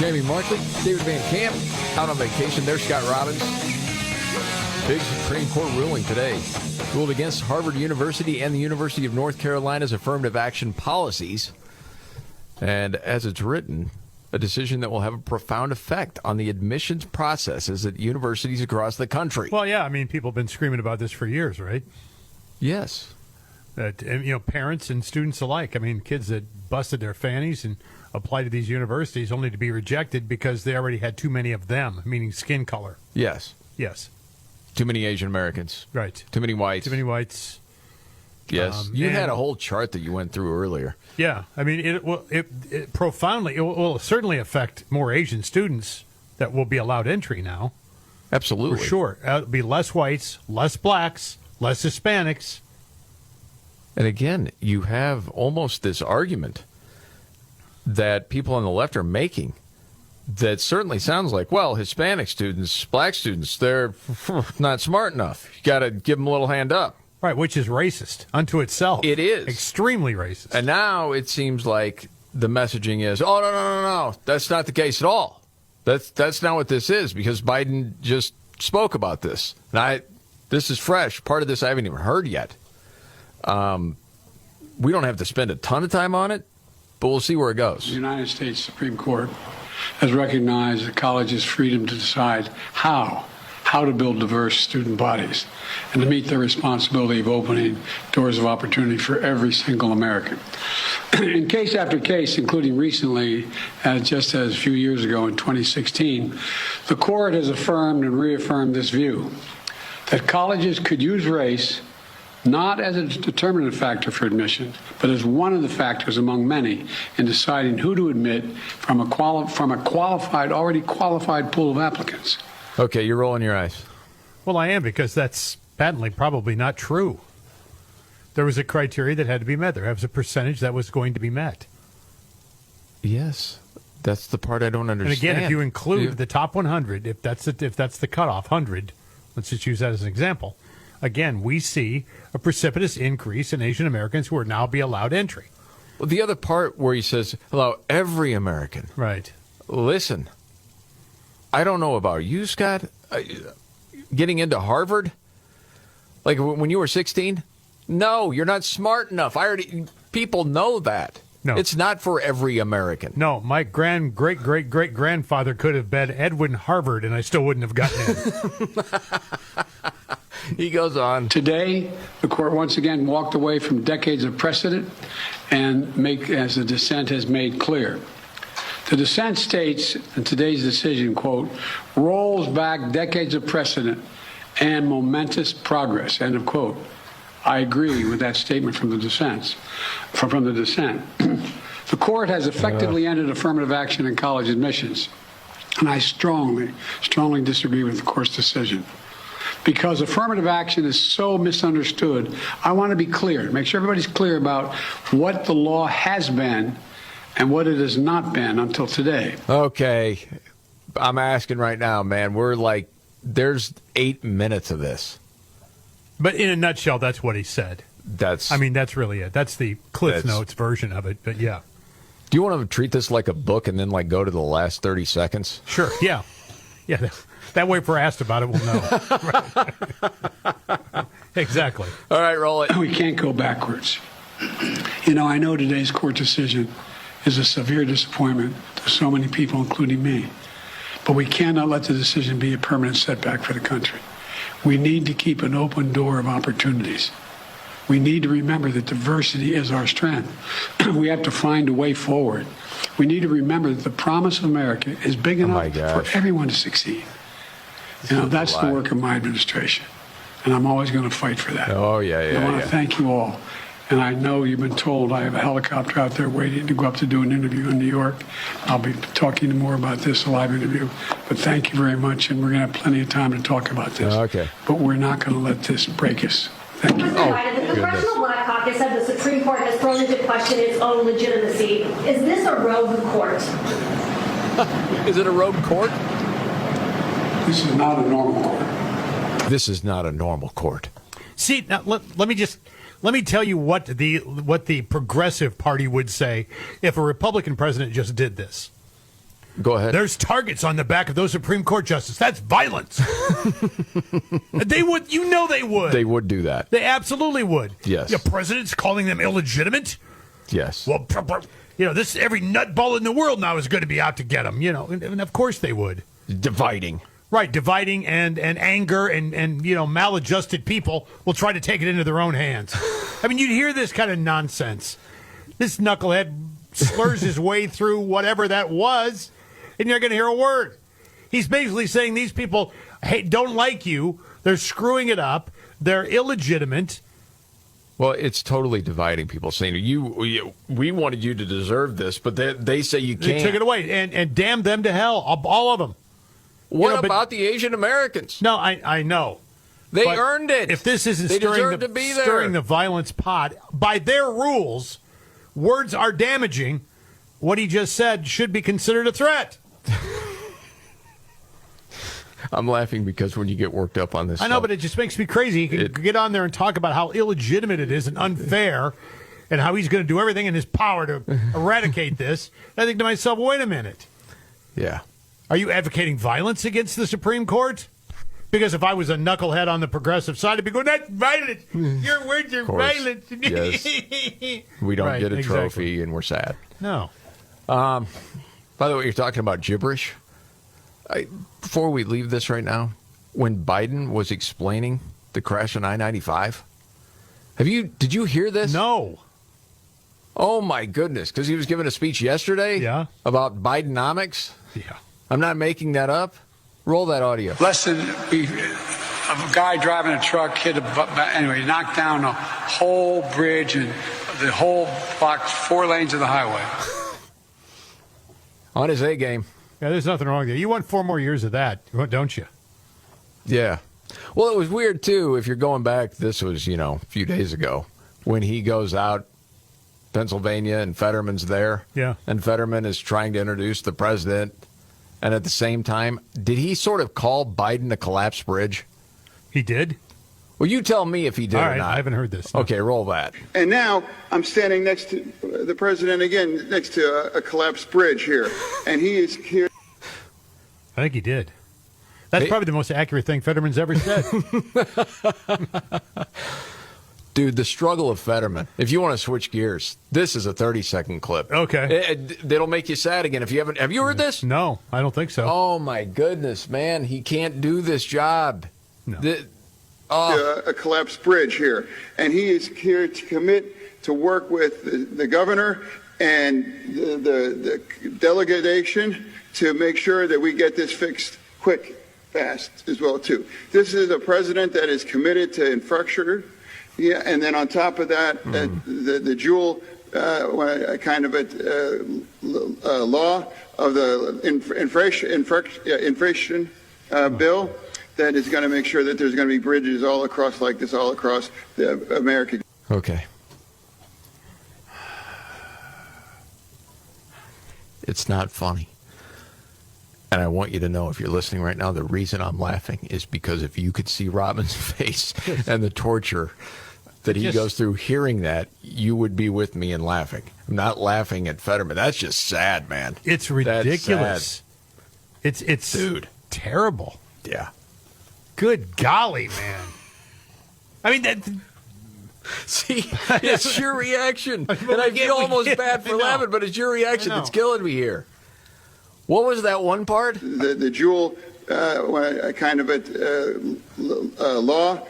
Jamie Markley, David Van Camp, out on vacation. There's Scott Robbins. Big Supreme Court ruling today. Ruled against Harvard University and the University of North Carolina's affirmative action policies. And as it's written, a decision that will have a profound effect on the admissions processes at universities across the country. Well, yeah, I mean, people have been screaming about this for years, right? Yes. Parents and students alike. I mean, kids that busted their fannies and applied to these universities only to be rejected because they already had too many of them, meaning skin color. Yes. Yes. Too many Asian Americans. Right. Too many whites. Too many whites. Yes. You had a whole chart that you went through earlier. Yeah. I mean, it will certainly affect more Asian students that will be allowed entry now. Absolutely. For sure. It'll be less whites, less blacks, less Hispanics. And again, you have almost this argument that people on the left are making that certainly sounds like, well, Hispanic students, black students, they're not smart enough. You got to give them a little hand up. Right, which is racist unto itself. It is. Extremely racist. And now it seems like the messaging is, oh, no. That's not the case at all. That's not what this is, because Biden just spoke about this. And this is fresh. Part of this I haven't even heard yet. We don't have to spend a ton of time on it, but we'll see where it goes. The United States Supreme Court has recognized the college's freedom to decide how to build diverse student bodies and to meet their responsibility of opening doors of opportunity for every single American. In case after case, including recently, just as a few years ago in 2016, the court has affirmed and reaffirmed this view that colleges could use race not as a determinative factor for admission, but as one of the factors among many in deciding who to admit from a already qualified pool of applicants. Okay, you're rolling your eyes. Well, I am, because that's patently probably not true. There was a criteria that had to be met. There was a percentage that was going to be met. Yes, that's the part I don't understand. And again, if you include the top 100, if that's the cutoff, 100, let's just use that as an example. Again, we see a precipitous increase in Asian Americans who are now be allowed entry. Well, the other part where he says, allow every American. Right. Listen, I don't know about you, Scott. Getting into Harvard? Like when you were 16? No, you're not smart enough. People know that. No. It's not for every American. No, my great-great-great-grandfather could have been Edwin Harvard, and I still wouldn't have gotten in. He goes on. Today, the court once again walked away from decades of precedent and as the dissent has made clear. The dissent states in today's decision, quote, rolls back decades of precedent and momentous progress, end of quote. I agree with that statement from the dissent. The court has effectively ended affirmative action in college admissions, and I strongly disagree with the court's decision. Because affirmative action is so misunderstood, I want to be clear, make sure everybody's clear about what the law has been and what it has not been until today. Okay. I'm asking right now, man. There's 8 minutes of this. But in a nutshell, that's what he said. That's really it. That's the Cliff Notes version of it, but yeah. Do you want to treat this like a book and then go to the last 30 seconds? Sure, yeah. Yeah, that way if we're asked about it, we'll know. Exactly. All right, roll it. We can't go backwards. I know today's court decision is a severe disappointment to so many people, including me. But we cannot let the decision be a permanent setback for the country. We need to keep an open door of opportunities. We need to remember that diversity is our strength. We have to find a way forward. We need to remember that the promise of America is big enough for everyone to succeed. That's the work of my administration. And I'm always going to fight for that. Oh, yeah. I want to thank you all. And I know you've been told I have a helicopter out there waiting to go up to do an interview in New York. I'll be talking more about this, a live interview. But thank you very much, and we're going to have plenty of time to talk about this. Okay. But we're not going to let this break us. Thank you. The Congressional Black Caucus said the Supreme Court has thrown into question its own legitimacy. Is this a rogue court? Is it a rogue court? This is not a normal court. This is not a normal court. See, now let me tell you what the Progressive Party would say if a Republican president just did this. Go ahead. There's targets on the back of those Supreme Court justices. That's violence. They would, they would. They would do that. They absolutely would. Yes. The president's calling them illegitimate. Yes. Well, this every nutball in the world now is going to be out to get them. And of course they would. Dividing. Right, dividing and anger and maladjusted people will try to take it into their own hands. I mean, you'd hear this kind of nonsense. This knucklehead slurs his way through whatever that was, and you're going to hear a word. He's basically saying these people don't like you. They're screwing it up. They're illegitimate. Well, it's totally dividing people, saying we wanted you to deserve this, but they say you can't. They took it away, and damn them to hell, all of them. What about the Asian Americans? No, I know. They earned it. If this isn't they stirring the violence pot, by their rules, words are damaging. What he just said should be considered a threat. I'm laughing because when you get worked up on this I know, but it just makes me crazy. He can get on there and talk about how illegitimate it is and unfair and how he's going to do everything in his power to eradicate this. And I think to myself, wait a minute. Yeah. Are you advocating violence against the Supreme Court? Because if I was a knucklehead on the progressive side, I'd be going, that's violent. Your words are violent. Yes. We don't get a trophy, and we're sad. No. By the way, you're talking about gibberish. Before we leave this right now, when Biden was explaining the crash on I-95, did you hear this? No. Oh, my goodness, because he was giving a speech yesterday about Bidenomics. Yeah. I'm not making that up. Roll that audio. A guy driving a truck hit he knocked down a whole bridge and the whole block, 4 lanes of the highway. On his A game. Yeah, there's nothing wrong there. You want 4 more years of that, don't you? Yeah. Well, it was weird, too, if you're going back, this was, a few days ago, when he goes out, Pennsylvania, and Fetterman's there. Yeah. And Fetterman is trying to introduce the president. And at the same time, did he sort of call Biden a collapsed bridge? He did? Well, you tell me if he did All or right, not. I haven't heard this. No. Okay, roll that. And now I'm standing next to the president again, next to a collapsed bridge here. And he is here. I think he did. That's probably the most accurate thing Fetterman's ever said. Dude, the struggle of Fetterman. If you want to switch gears, this is a 30-second clip. Okay. It'll make you sad again if you haven't. Have you heard this? No, I don't think so. Oh, my goodness, man. He can't do this job. No. A collapsed bridge here. And he is here to commit to work with the governor and the delegation to make sure that we get this fixed quick, fast as well, too. This is a president that is committed to infrastructure. Yeah, and then on top of that, the dual kind of law of the inflation bill that is going to make sure that there's going to be bridges all across like this, all across America. Okay. It's not funny. And I want you to know, if you're listening right now, the reason I'm laughing is because if you could see Robin's face and the torture that he goes through hearing that, you would be with me in laughing. I'm not laughing at Fetterman. That's just sad, man. It's ridiculous. It's dude, terrible. Yeah. Good golly, man. I mean, that. See, it's your reaction. And I feel almost bad for laughing, but it's your reaction that's killing me here. What was that one part? The dual kind of law.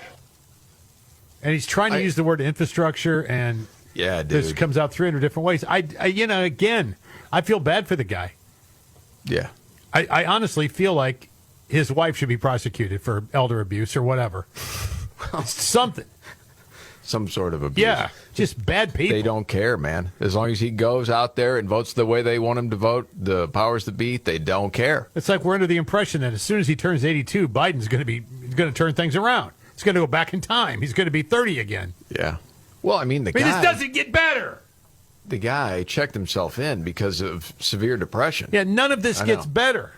And he's trying to use the word infrastructure, and this comes out 300 different ways. Again, I feel bad for the guy. Yeah. I honestly feel like his wife should be prosecuted for elder abuse or whatever. Something. Some sort of abuse. Yeah, just bad people. They don't care, man. As long as he goes out there and votes the way they want him to vote, the powers that be, they don't care. It's like we're under the impression that as soon as he turns 82, Biden's going to turn things around. He's going to go back in time. He's going to be 30 again. Yeah. Well, I mean, this doesn't get better. The guy checked himself in because of severe depression. Yeah, none of this gets better.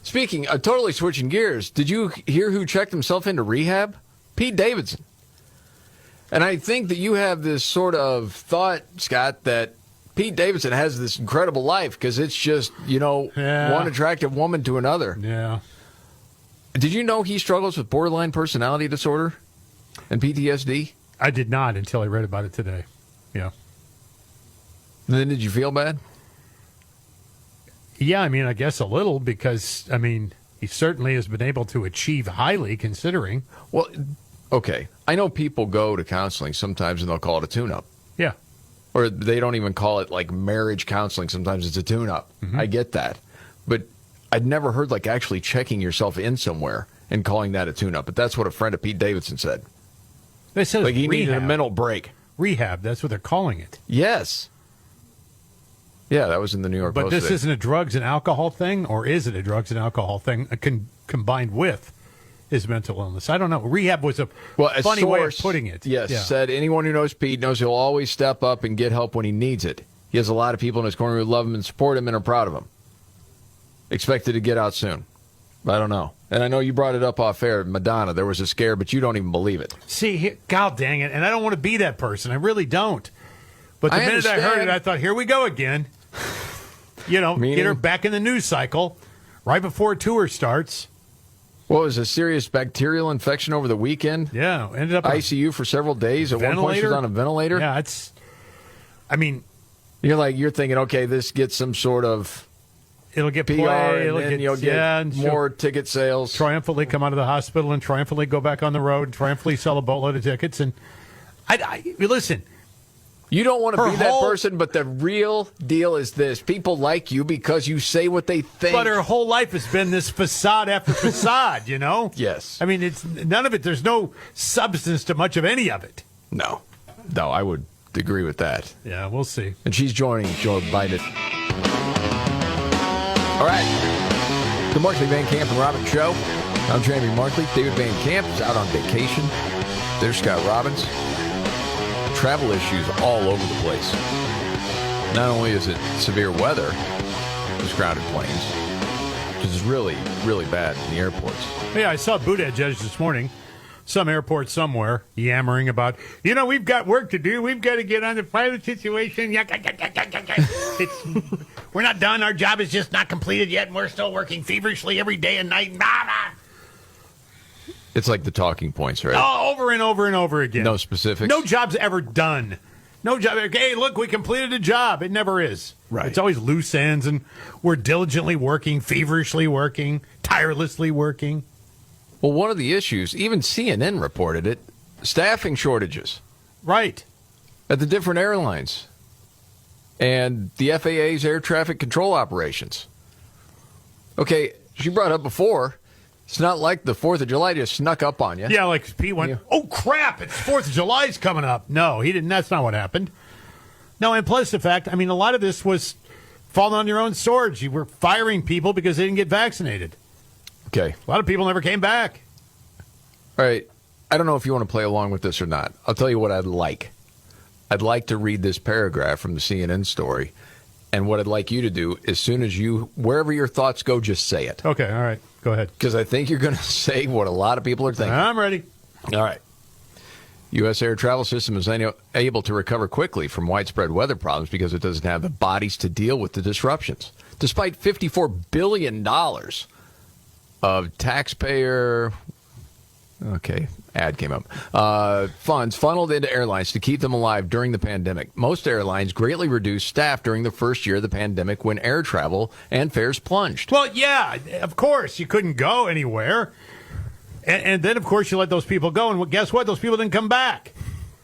Speaking, totally switching gears, did you hear who checked himself into rehab? Pete Davidson. And I think that you have this sort of thought, Scott, that Pete Davidson has this incredible life because it's just, one attractive woman to another. Yeah. Did you know he struggles with borderline personality disorder and PTSD? I did not until I read about it today. Yeah. And then did you feel bad? Yeah, I mean, I guess a little because, he certainly has been able to achieve highly considering. Well, okay. I know people go to counseling sometimes and they'll call it a tune-up. Yeah. Or they don't even call it like marriage counseling. Sometimes it's a tune-up. Mm-hmm. I get that. But I'd never heard like actually checking yourself in somewhere and calling that a tune-up. But that's what a friend of Pete Davidson said. They said like he rehab. needed a mental break. Rehab, that's what they're calling it. Yes. Yeah, that was in the New York Post. But this isn't a drugs and alcohol thing, or is it a drugs and alcohol thing combined with his mental illness? I don't know. Rehab was a funny way of putting it. Yes, yeah. Said anyone who knows Pete knows he'll always step up and get help when he needs it. He has a lot of people in his corner who love him and support him and are proud of him. Expected to get out soon. I don't know. And I know you brought it up off air, Madonna. There was a scare, but you don't even believe it. See, God dang it. And I don't want to be that person. I really don't. But the minute I heard it, I thought, here we go again. Get her back in the news cycle right before tour starts. What was a serious bacterial infection over the weekend? Yeah, ended up ICU for several days. At one point, she was on a ventilator. Yeah, you're thinking, okay, this gets some sort of it'll get PR, play, and then you'll get more ticket sales. Triumphantly come out of the hospital and triumphantly go back on the road and triumphantly sell a boatload of tickets. And listen. You don't want to be that person, but the real deal is this. People like you because you say what they think. But her whole life has been this facade after facade, Yes. I mean, it's none of it. There's no substance to much of any of it. No, I would agree with that. Yeah, we'll see. And she's joining Joe Biden. All right. The Markley, Van Camp, and Robbins Show. I'm Jamie Markley. David Van Camp is out on vacation. There's Scott Robbins. Travel issues all over the place. Not only is it severe weather, there's grounded planes, which is really, really bad in the airports. Yeah, I saw Buttigieg this morning, some airport somewhere, yammering about, we've got work to do. We've got to get on the pilot situation. We're not done. Our job is just not completed yet, and we're still working feverishly every day and night. It's like the talking points, right? Oh, over and over and over again. No specifics. No job's ever done. No job. Hey, look, we completed a job. It never is. Right. It's always loose ends, and we're diligently working, feverishly working, tirelessly working. Well, one of the issues, even CNN reported it, staffing shortages. Right. At the different airlines. And the FAA's air traffic control operations. Okay, she brought up before, it's not like the 4th of July just snuck up on you. Yeah, like Pete went, oh, crap, it's 4th of July's coming up. No, he didn't. That's not what happened. No, and plus the fact, a lot of this was falling on your own swords. You were firing people because they didn't get vaccinated. Okay. A lot of people never came back. All right. I don't know if you want to play along with this or not. I'll tell you what I'd like. I'd like to read this paragraph from the CNN story. And what I'd like you to do, as soon as wherever your thoughts go, just say it. Okay, all right. Go ahead. Because I think you're going to say what a lot of people are thinking. I'm ready. All right. U.S. air travel system is able to recover quickly from widespread weather problems because it doesn't have the bodies to deal with the disruptions. Despite $54 billion of taxpayer... Okay, ad came up. Funds funneled into airlines to keep them alive during the pandemic. Most airlines greatly reduced staff during the first year of the pandemic when air travel and fares plunged. Well, yeah, of course. You couldn't go anywhere. And then, of course, you let those people go. And guess what? Those people didn't come back.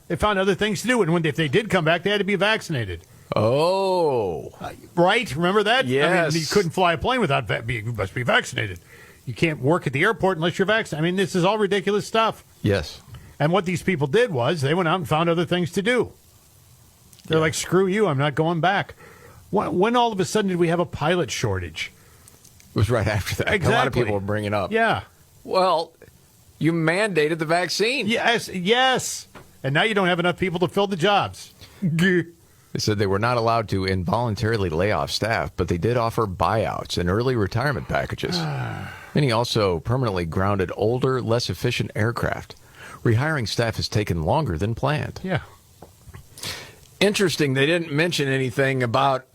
They found other things to do. And if they did come back, they had to be vaccinated. Oh. Right? Remember that? Yes. You couldn't fly a plane without you must be vaccinated. You can't work at the airport unless you're vaccinated. I mean, this is all ridiculous stuff. Yes. And what these people did was they went out and found other things to do. They're like, screw you, I'm not going back. When all of a sudden did we have a pilot shortage? It was right after that. Exactly. A lot of people were bringing up. Yeah. Well, you mandated the vaccine. Yes. And now you don't have enough people to fill the jobs. They said they were not allowed to involuntarily lay off staff, but they did offer buyouts and early retirement packages. Many also permanently grounded older, less efficient aircraft. Rehiring staff has taken longer than planned. Yeah. Interesting, they didn't mention anything about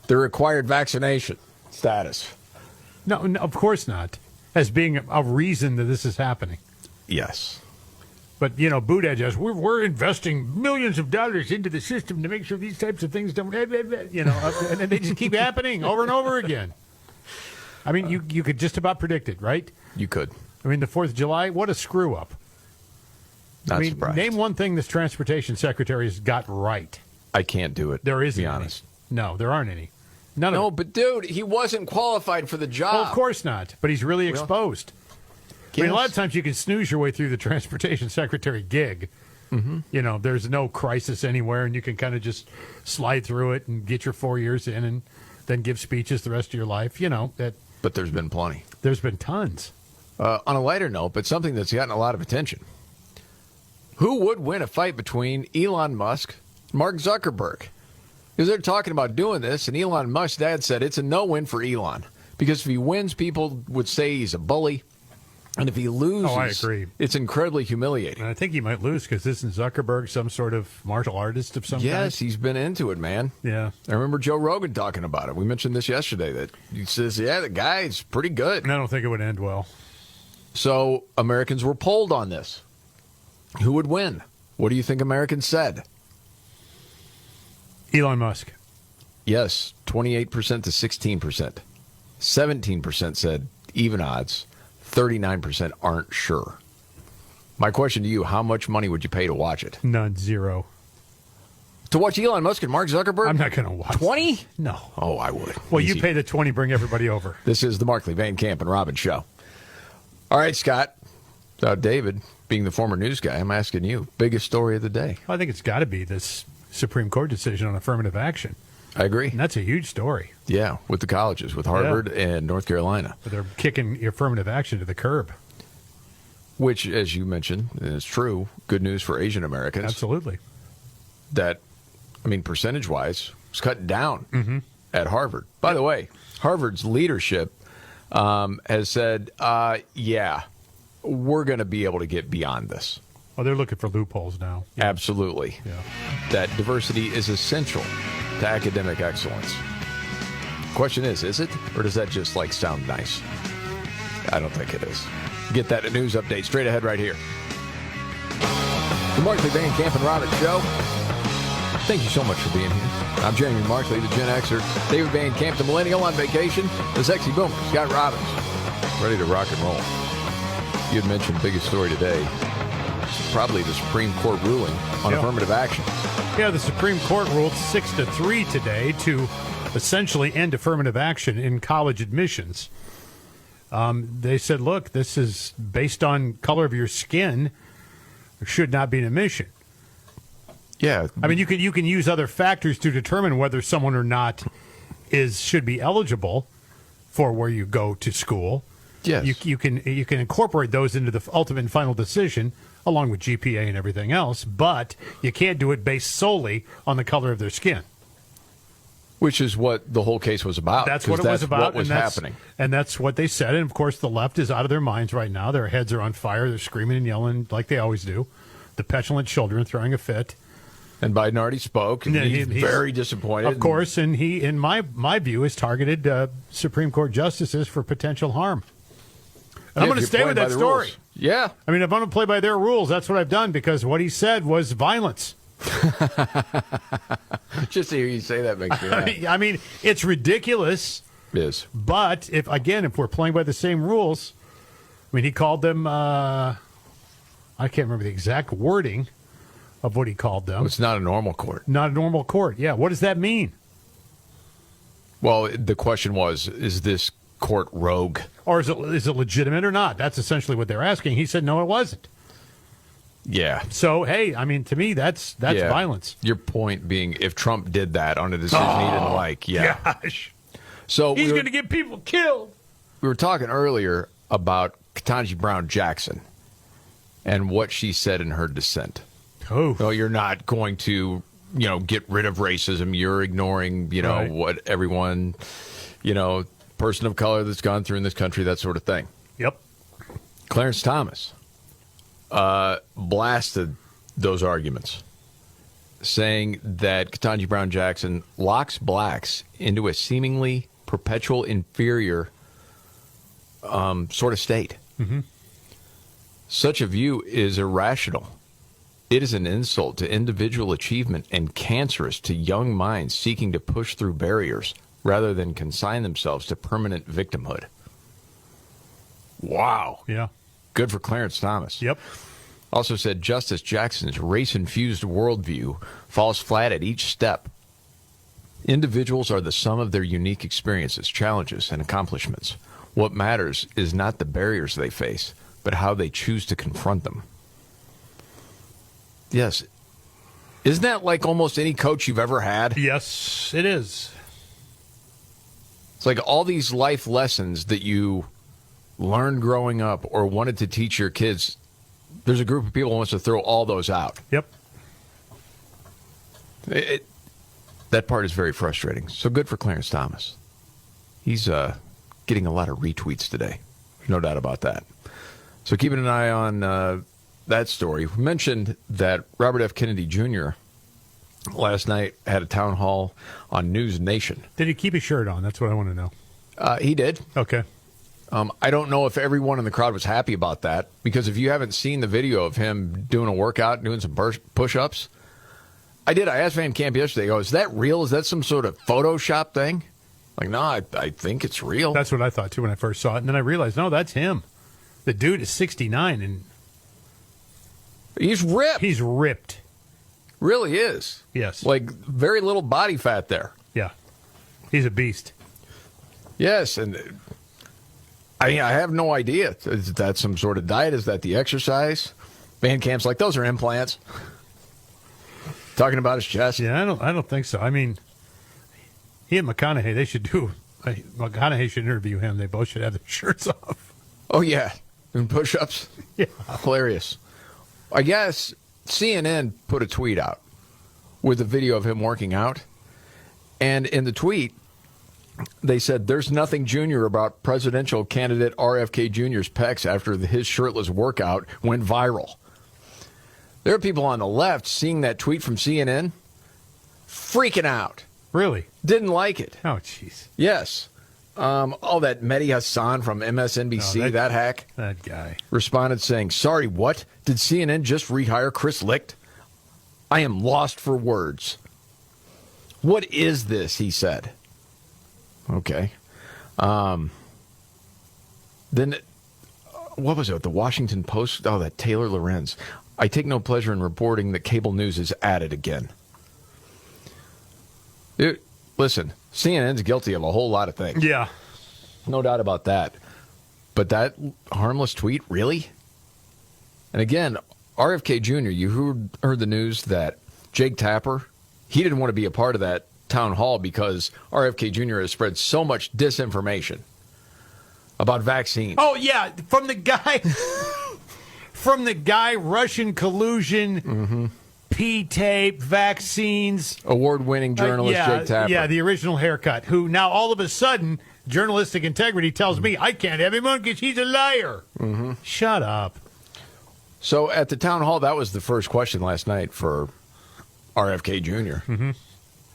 the required vaccination status. No, of course not. As being a reason that this is happening. Yes. But, Buttigieg says, we're investing millions of dollars into the system to make sure these types of things don't, and then they just keep happening over and over again. I mean, you could just about predict it, right? You could. I mean, the 4th of July, what a screw-up. Not surprised. Name one thing this transportation secretary has got right. I can't do it. There isn't be any. honest. No, there aren't any. None of No, it. but dude, he wasn't qualified for the job. Well, of course not. But he's really exposed. I mean, a lot of times you can snooze your way through the transportation secretary gig. Mm-hmm. There's no crisis anywhere, and you can kind of just slide through it and get your 4 years in and then give speeches the rest of your life. But there's been plenty. There's been tons. On a lighter note, but something that's gotten a lot of attention. Who would win a fight between Elon Musk and Mark Zuckerberg? Because they're talking about doing this, and Elon Musk's dad said it's a no-win for Elon. Because if he wins, people would say he's a bully. And if he loses, I agree. It's incredibly humiliating. And I think he might lose because isn't Zuckerberg some sort of martial artist of some kind? Yes, he's been into it, man. Yeah. I remember Joe Rogan talking about it. We mentioned this yesterday, that he says, the guy's pretty good. And I don't think it would end well. So Americans were polled on this. Who would win? What do you think Americans said? Elon Musk. Yes, 28% to 16%. 17% said even odds. 39% aren't sure. My question to you, how much money would you pay to watch it? None, zero. To watch Elon Musk and Mark Zuckerberg? I'm not going to watch 20? No. Oh, I would. Well, Easy. you pay the 20, bring everybody over. This is the Markley, Van Camp, and Robbins Show. All right, Scott. David, being the former news guy, I'm asking you, biggest story of the day. Well, I think it's got to be this Supreme Court decision on affirmative action. I agree. And that's a huge story. Yeah, with the colleges, with Harvard and North Carolina. But they're kicking affirmative action to the curb. Which, as you mentioned, and it's true, good news for Asian Americans. Absolutely. That, percentage-wise, was cut down at Harvard. By the way, Harvard's leadership has said, we're going to be able to get beyond this. Oh, they're looking for loopholes now. Yeah. Absolutely. Yeah. That diversity is essential to academic excellence. Question is it? Or does that just sound nice? I don't think it is. Get that news update straight ahead right here. The Markley, Van Camp, and Robbins Show. Thank you so much for being here. I'm Jamie Markley, the Gen Xer. David Van Camp, the Millennial on vacation. The Sexy Boomer, Scott Robbins. Ready to rock and roll. You had mentioned the biggest story today. Probably the Supreme Court ruling on affirmative action. Yeah, the Supreme Court ruled 6-3 today to essentially end affirmative action in college admissions. They said, look, this is based on color of your skin. There should not be an admission. Yeah. You can use other factors to determine whether someone or not should be eligible for where you go to school. Yes. You can incorporate those into the ultimate and final decision, along with GPA and everything else, but you can't do it based solely on the color of their skin. Which is what the whole case was about. That's what it was about. What was happening. And that's what they said. And, of course, the left is out of their minds right now. Their heads are on fire. They're screaming and yelling like they always do. The petulant children throwing a fit. And Biden already spoke. And he's very disappointed. Of course, and he, in my view, has targeted Supreme Court justices for potential harm. And I'm going to stay with that story. Rules. Yeah. If I'm going to play by their rules, that's what I've done, because what he said was violence. Just to hear you say that makes me laugh. It's ridiculous. It is. But, if we're playing by the same rules, he called them, I can't remember the exact wording of what he called them. It's not a normal court. Not a normal court, yeah. What does that mean? Well, the question was, is this court rogue. Or is it legitimate or not? That's essentially what they're asking. He said, no, it wasn't. Yeah. So, hey, I mean, to me, that's violence. Your point being, if Trump did that on a decision he didn't like, Gosh. So he's going to get people killed. We were talking earlier about Ketanji Brown Jackson and what she said in her dissent. Oh. No, you're not going to, get rid of racism. You're ignoring, Right. what everyone, person of color that's gone through in this country, that sort of thing. Yep. Clarence Thomas blasted those arguments, saying that Ketanji Brown Jackson locks blacks into a seemingly perpetual inferior sort of state. Mm-hmm. Such a view is irrational. It is an insult to individual achievement and cancerous to young minds seeking to push through barriers rather than consign themselves to permanent victimhood. Wow. Yeah. Good for Clarence Thomas. Yep. Also said Justice Jackson's race-infused worldview falls flat at each step. Individuals are the sum of their unique experiences, challenges, and accomplishments. What matters is not the barriers they face, but how they choose to confront them. Yes. Isn't that like almost any coach you've ever had? Yes, it is. It's like all these life lessons that you learned growing up or wanted to teach your kids. There's a group of people who wants to throw all those out. Yep. That part is very frustrating. So good for Clarence Thomas. He's getting a lot of retweets today. There's no doubt about that. So keeping an eye on that story. We mentioned that Robert F. Kennedy Jr. last night had a town hall on News Nation. Did he keep his shirt on? That's what I want to know. He did. Okay. I don't know if everyone in the crowd was happy about that, because if you haven't seen the video of him doing a workout, doing some push-ups, I did. I asked Van Camp yesterday, is that real? Is that some sort of Photoshop thing? Like, no, I think it's real. That's what I thought, too, when I first saw it. And then I realized, no, that's him. The dude is 69, and he's ripped. He's ripped. Really is. Yes. Like, very little body fat there. Yeah. He's a beast. Yes, and I have no idea. Is that some sort of diet? Is that the exercise? Van Camp's like, those are implants. Talking about his chest. Yeah, I don't think so. I mean, he and McConaughey, they should do. McConaughey should interview him. They both should have their shirts off. Oh, yeah. Doing push-ups? Yeah. Hilarious. I guess CNN put a tweet out with a video of him working out. And in the tweet, they said, there's nothing junior about presidential candidate RFK Jr.'s pecs after his shirtless workout went viral. There are people on the left seeing that tweet from CNN, freaking out. Really? Didn't like it. Oh, jeez. Yes. That Mehdi Hassan from MSNBC, that hack. That guy. Responded saying, sorry, what? Did CNN just rehire Chris Licht? I am lost for words. What is this, he said. Okay. Then, what was it? The Washington Post? Oh, that Taylor Lorenz. I take no pleasure in reporting that cable news is at it again. Listen, CNN's guilty of a whole lot of things. Yeah. No doubt about that. But that harmless tweet, really? And again, RFK Jr., you heard the news that Jake Tapper, he didn't want to be a part of that town hall because RFK Jr. has spread so much disinformation about vaccines. Oh, yeah, from the guy, Russian collusion, P-tape, vaccines. Award-winning journalist Jake Tapper. Yeah, the original haircut, who now all of a sudden, journalistic integrity tells me I can't have him on because he's a liar. Mm-hmm. Shut up. So at the town hall, that was the first question last night for RFK Jr. Mm-hmm.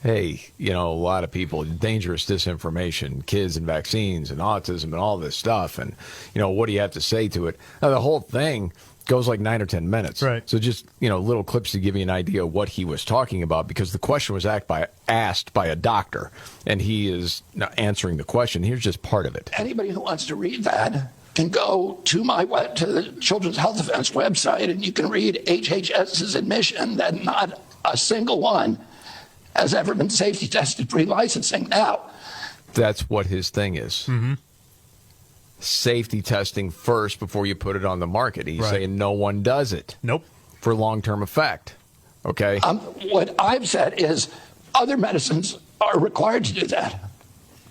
Hey, a lot of people, dangerous disinformation, kids and vaccines and autism and all this stuff. And, what do you have to say to it? Now, the whole thing goes like 9 or 10 minutes. Right. So just, little clips to give you an idea of what he was talking about, because the question was asked by a doctor, and he is answering the question. Here's just part of it. Anybody who wants to read that can go to the Children's Health Defense website, and you can read HHS's admission that not a single one has ever been safety tested pre-licensing. Now, that's what his thing is. Mm-hmm. safety testing first before you put it on the market. He's saying no one does it. Nope. For long-term effect. Okay? What I've said is other medicines are required to do that.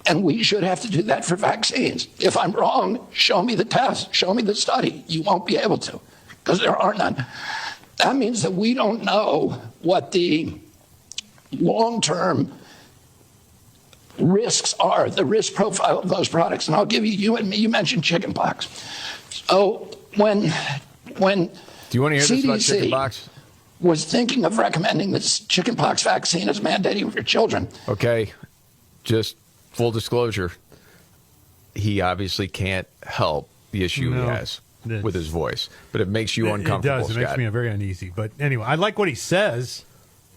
And we should have to do that for vaccines. If I'm wrong, show me the test, show me the study. You won't be able to, because there are none. That means that we don't know what the long-term risks are, the risk profile of those products. And I'll give you mentioned chickenpox. So when do you want to hear this about CDC chickenpox? Was thinking of recommending this chickenpox vaccine as mandating for children. Okay, just full disclosure, he obviously can't help the issue he has with his voice, but it makes you uncomfortable. It does. It makes me very uneasy. But anyway, I like what he says.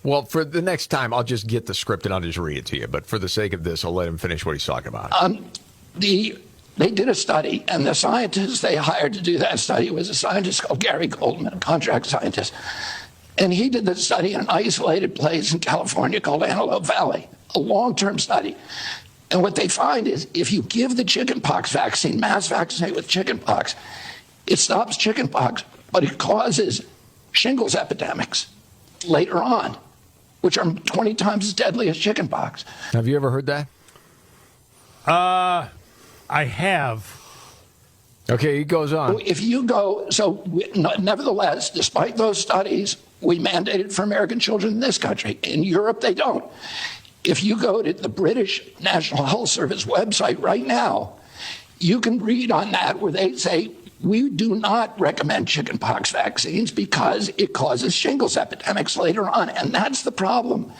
Well, for the next time, I'll just get the script and I'll just read it to you. But for the sake of this, I'll let him finish what he's talking about. They did a study, and the scientist they hired to do that study was a scientist called Gary Goldman, a contract scientist. And he did the study in an isolated place in California called Antelope Valley, a long-term study. And what they find is if you give the chickenpox vaccine, mass vaccinate with chickenpox, it stops chickenpox, but it causes shingles epidemics later on, which are 20 times as deadly as chickenpox. Have you ever heard that? I have. Okay, he goes on. If you go, nevertheless, despite those studies, we mandated for American children in this country. In Europe, they don't. If you go to the British National Health Service website right now, you can read on that where they say, we do not recommend chickenpox vaccines because it causes shingles epidemics later on, and that's the problem.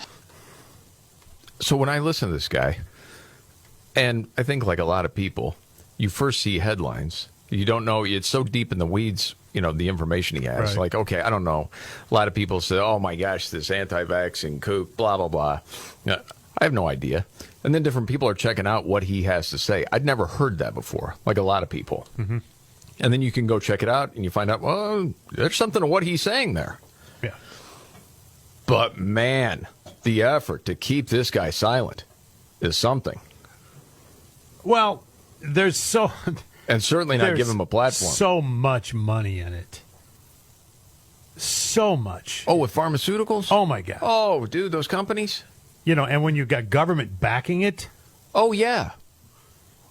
So when I listen to this guy, and I think like a lot of people, you first see headlines. You don't know. It's so deep in the weeds, the information he has. Right. Like, okay, I don't know. A lot of people say, oh, my gosh, this anti-vaccine kook, blah, blah, blah. I have no idea. And then different people are checking out what he has to say. I'd never heard that before, like a lot of people. Mm-hmm. And then you can go check it out, and you find out, well, there's something to what he's saying there. Yeah. But, man, the effort to keep this guy silent is something. Well, there's so... And certainly not give him a platform. So much money in it. So much. Oh, with pharmaceuticals? Oh, my God. Oh, dude, those companies? And when you've got government backing it. Oh, yeah.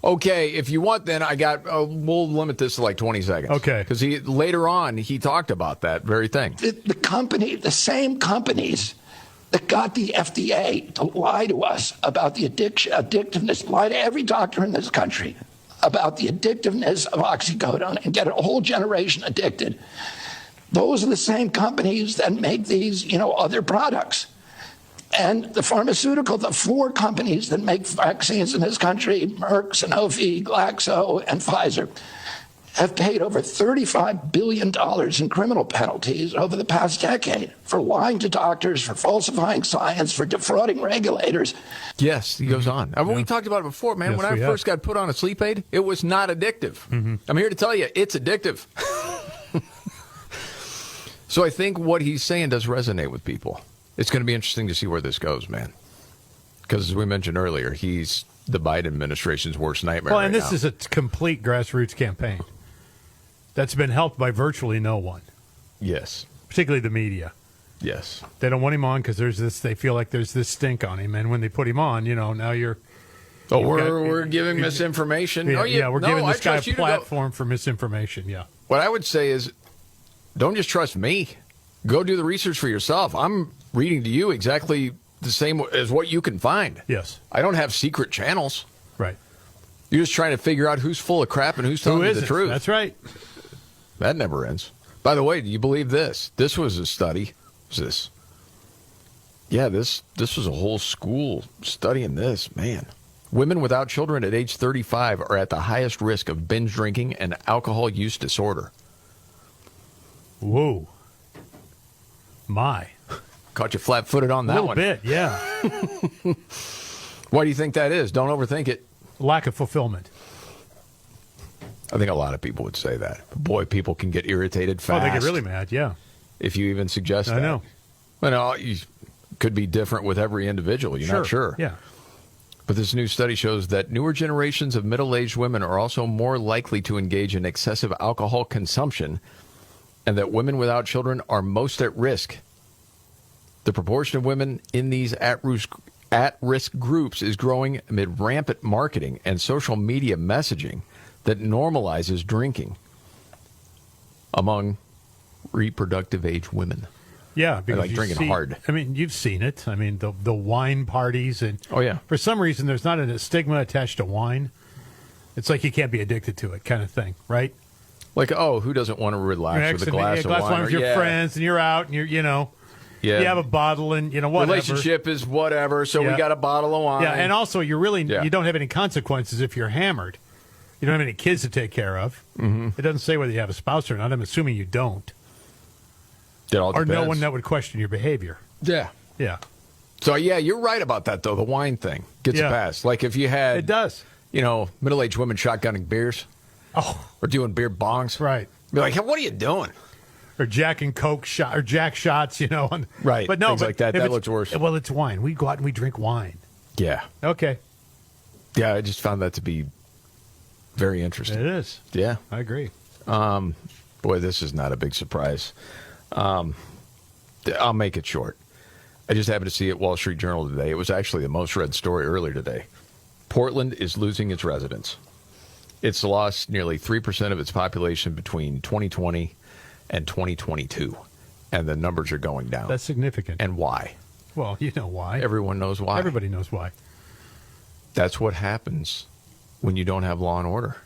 Okay, if you want, then we'll limit this to like 20 seconds. Okay. Because later on, he talked about that very thing. The same companies that got the FDA to lie to us about the addictiveness, lie to every doctor in this country about the addictiveness of oxycodone and get a whole generation addicted. Those are the same companies that make these, other products. And the 4 companies that make vaccines in this country, Merck, Sanofi, Glaxo, and Pfizer, have paid over $35 billion in criminal penalties over the past decade for lying to doctors, for falsifying science, for defrauding regulators. Yes, he goes on. We talked about it before, man. Yes, when I first got put on a sleep aid, it was not addictive. Mm-hmm. I'm here to tell you, it's addictive. So I think what he's saying does resonate with people. It's going to be interesting to see where this goes, man. Because as we mentioned earlier, he's the Biden administration's worst nightmare. Well, and this is a complete grassroots campaign that's been helped by virtually no one. Yes. Particularly the media. Yes. They don't want him on because they feel like there's this stink on him. And when they put him on, now you're... Oh, we're giving misinformation. Yeah, we're giving this guy a platform for misinformation, yeah. What I would say is, don't just trust me. Go do the research for yourself. I'm reading to you exactly the same as what you can find. Yes. I don't have secret channels. Right. You're just trying to figure out who's full of crap and who's telling you the truth. That's right. That never ends. By the way, do you believe this? This was a study. What's this? Yeah, this was a whole school studying this, man. Women without children at age 35 are at the highest risk of binge drinking and alcohol use disorder. Whoa. My. Caught you flat-footed on that one. A little bit, yeah. Why do you think that is? Don't overthink it. Lack of fulfillment. I think a lot of people would say that. Boy, people can get irritated fast. Oh, they get really mad, yeah. If you even suggest that. I know. You could be different with every individual. You're not sure. Yeah. But this new study shows that newer generations of middle-aged women are also more likely to engage in excessive alcohol consumption, and that women without children are most at risk. The proportion of women in these at-risk groups is growing amid rampant marketing and social media messaging that normalizes drinking among reproductive age women. Yeah, because like drinking hard. I mean, you've seen it. I mean, the wine parties, and for some reason, there's not a stigma attached to wine. It's like you can't be addicted to it, kind of thing, right? Like, who doesn't want to relax with a glass of wine? With your friends, and you're out, and you have a bottle, and whatever. Relationship is whatever, so we got a bottle of wine. Yeah, and also you don't have any consequences if you're hammered. You don't have any kids to take care of. Mm-hmm. It doesn't say whether you have a spouse or not. I'm assuming you don't. Or no one that would question your behavior. Yeah. Yeah. So, you're right about that, though. The wine thing gets a pass. Like if you had... It does. Middle-aged women shotgunning beers. Oh. Or doing beer bongs. Right. Be like, hey, what are you doing? Or Jack and Coke or Jack shots, Right. But no, things like that. That looks worse. Well, it's wine. We go out and we drink wine. Yeah. Okay. Yeah, I just found that to be very interesting. It is. Yeah. I agree. Boy, this is not a big surprise. I'll make it short. I just happened to see it Wall Street Journal today. It was actually the most read story earlier today. Portland is losing its residents. It's lost nearly 3% of its population between 2020 and 2022, and the numbers are going down. That's significant. And why? Well, you know why. Everyone knows why. Everybody knows why. That's what happens when you don't have law and order.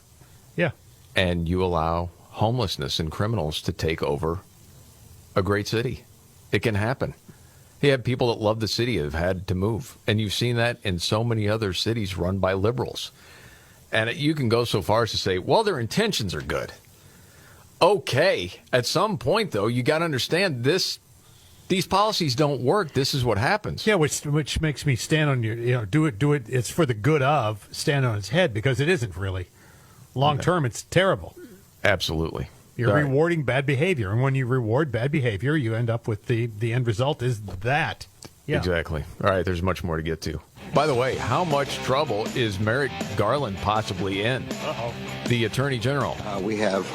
Yeah. And you allow homelessness and criminals to take over a great city. It can happen. You have people that love the city have had to move. And you've seen that in so many other cities run by liberals. And you can go so far as to say, well, their intentions are good. Okay. At some point, though, you got to understand this. These policies don't work. This is what happens. Yeah, which makes me stand on your, do it. It's for the good of, stand on its head, because it isn't really. Long term, it's terrible. Absolutely. You're rewarding bad behavior. And when you reward bad behavior, you end up with the end result is that. Yeah. Exactly. All right, there's much more to get to. By the way, how much trouble is Merrick Garland possibly in? Uh-oh. The Attorney General. We have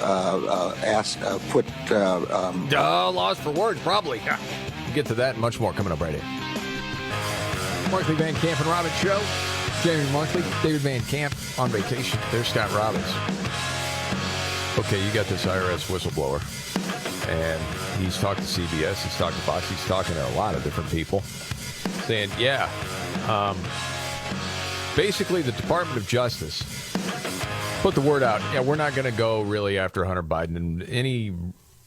lost for words, probably. Yeah. We'll get to that and much more coming up right here. Markley, Van Camp, and Robbins Show. Jamie Markley, David Van Camp on vacation. There's Scott Robbins. Okay, you got this IRS whistleblower, and he's talked to CBS, he's talked to Fox, he's talking to a lot of different people, saying, basically the Department of Justice put the word out, we're not going to go really after Hunter Biden, and any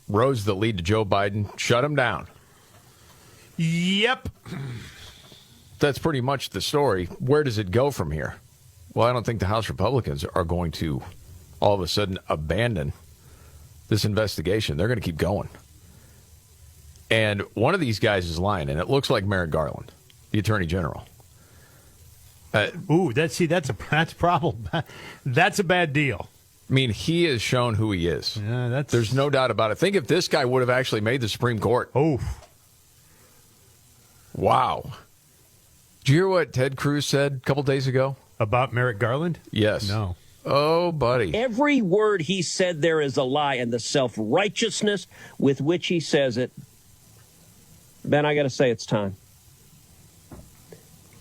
roads that lead to Joe Biden, shut them down. Yep. That's pretty much the story. Where does it go from here? Well, I don't think the House Republicans are going to all of a sudden abandon this investigation. They're going to keep going. And one of these guys is lying, and it looks like Merrick Garland, the Attorney General. That's a problem. That's a bad deal. I mean, he has shown who he is. Yeah, There's no doubt about it. Think if this guy would have actually made the Supreme Court. Oh. Wow. Did you hear what Ted Cruz said a couple days ago? About Merrick Garland? Yes. No. Oh, buddy. Every word he said there is a lie, and the self-righteousness with which he says it. Ben, I got to say it's time.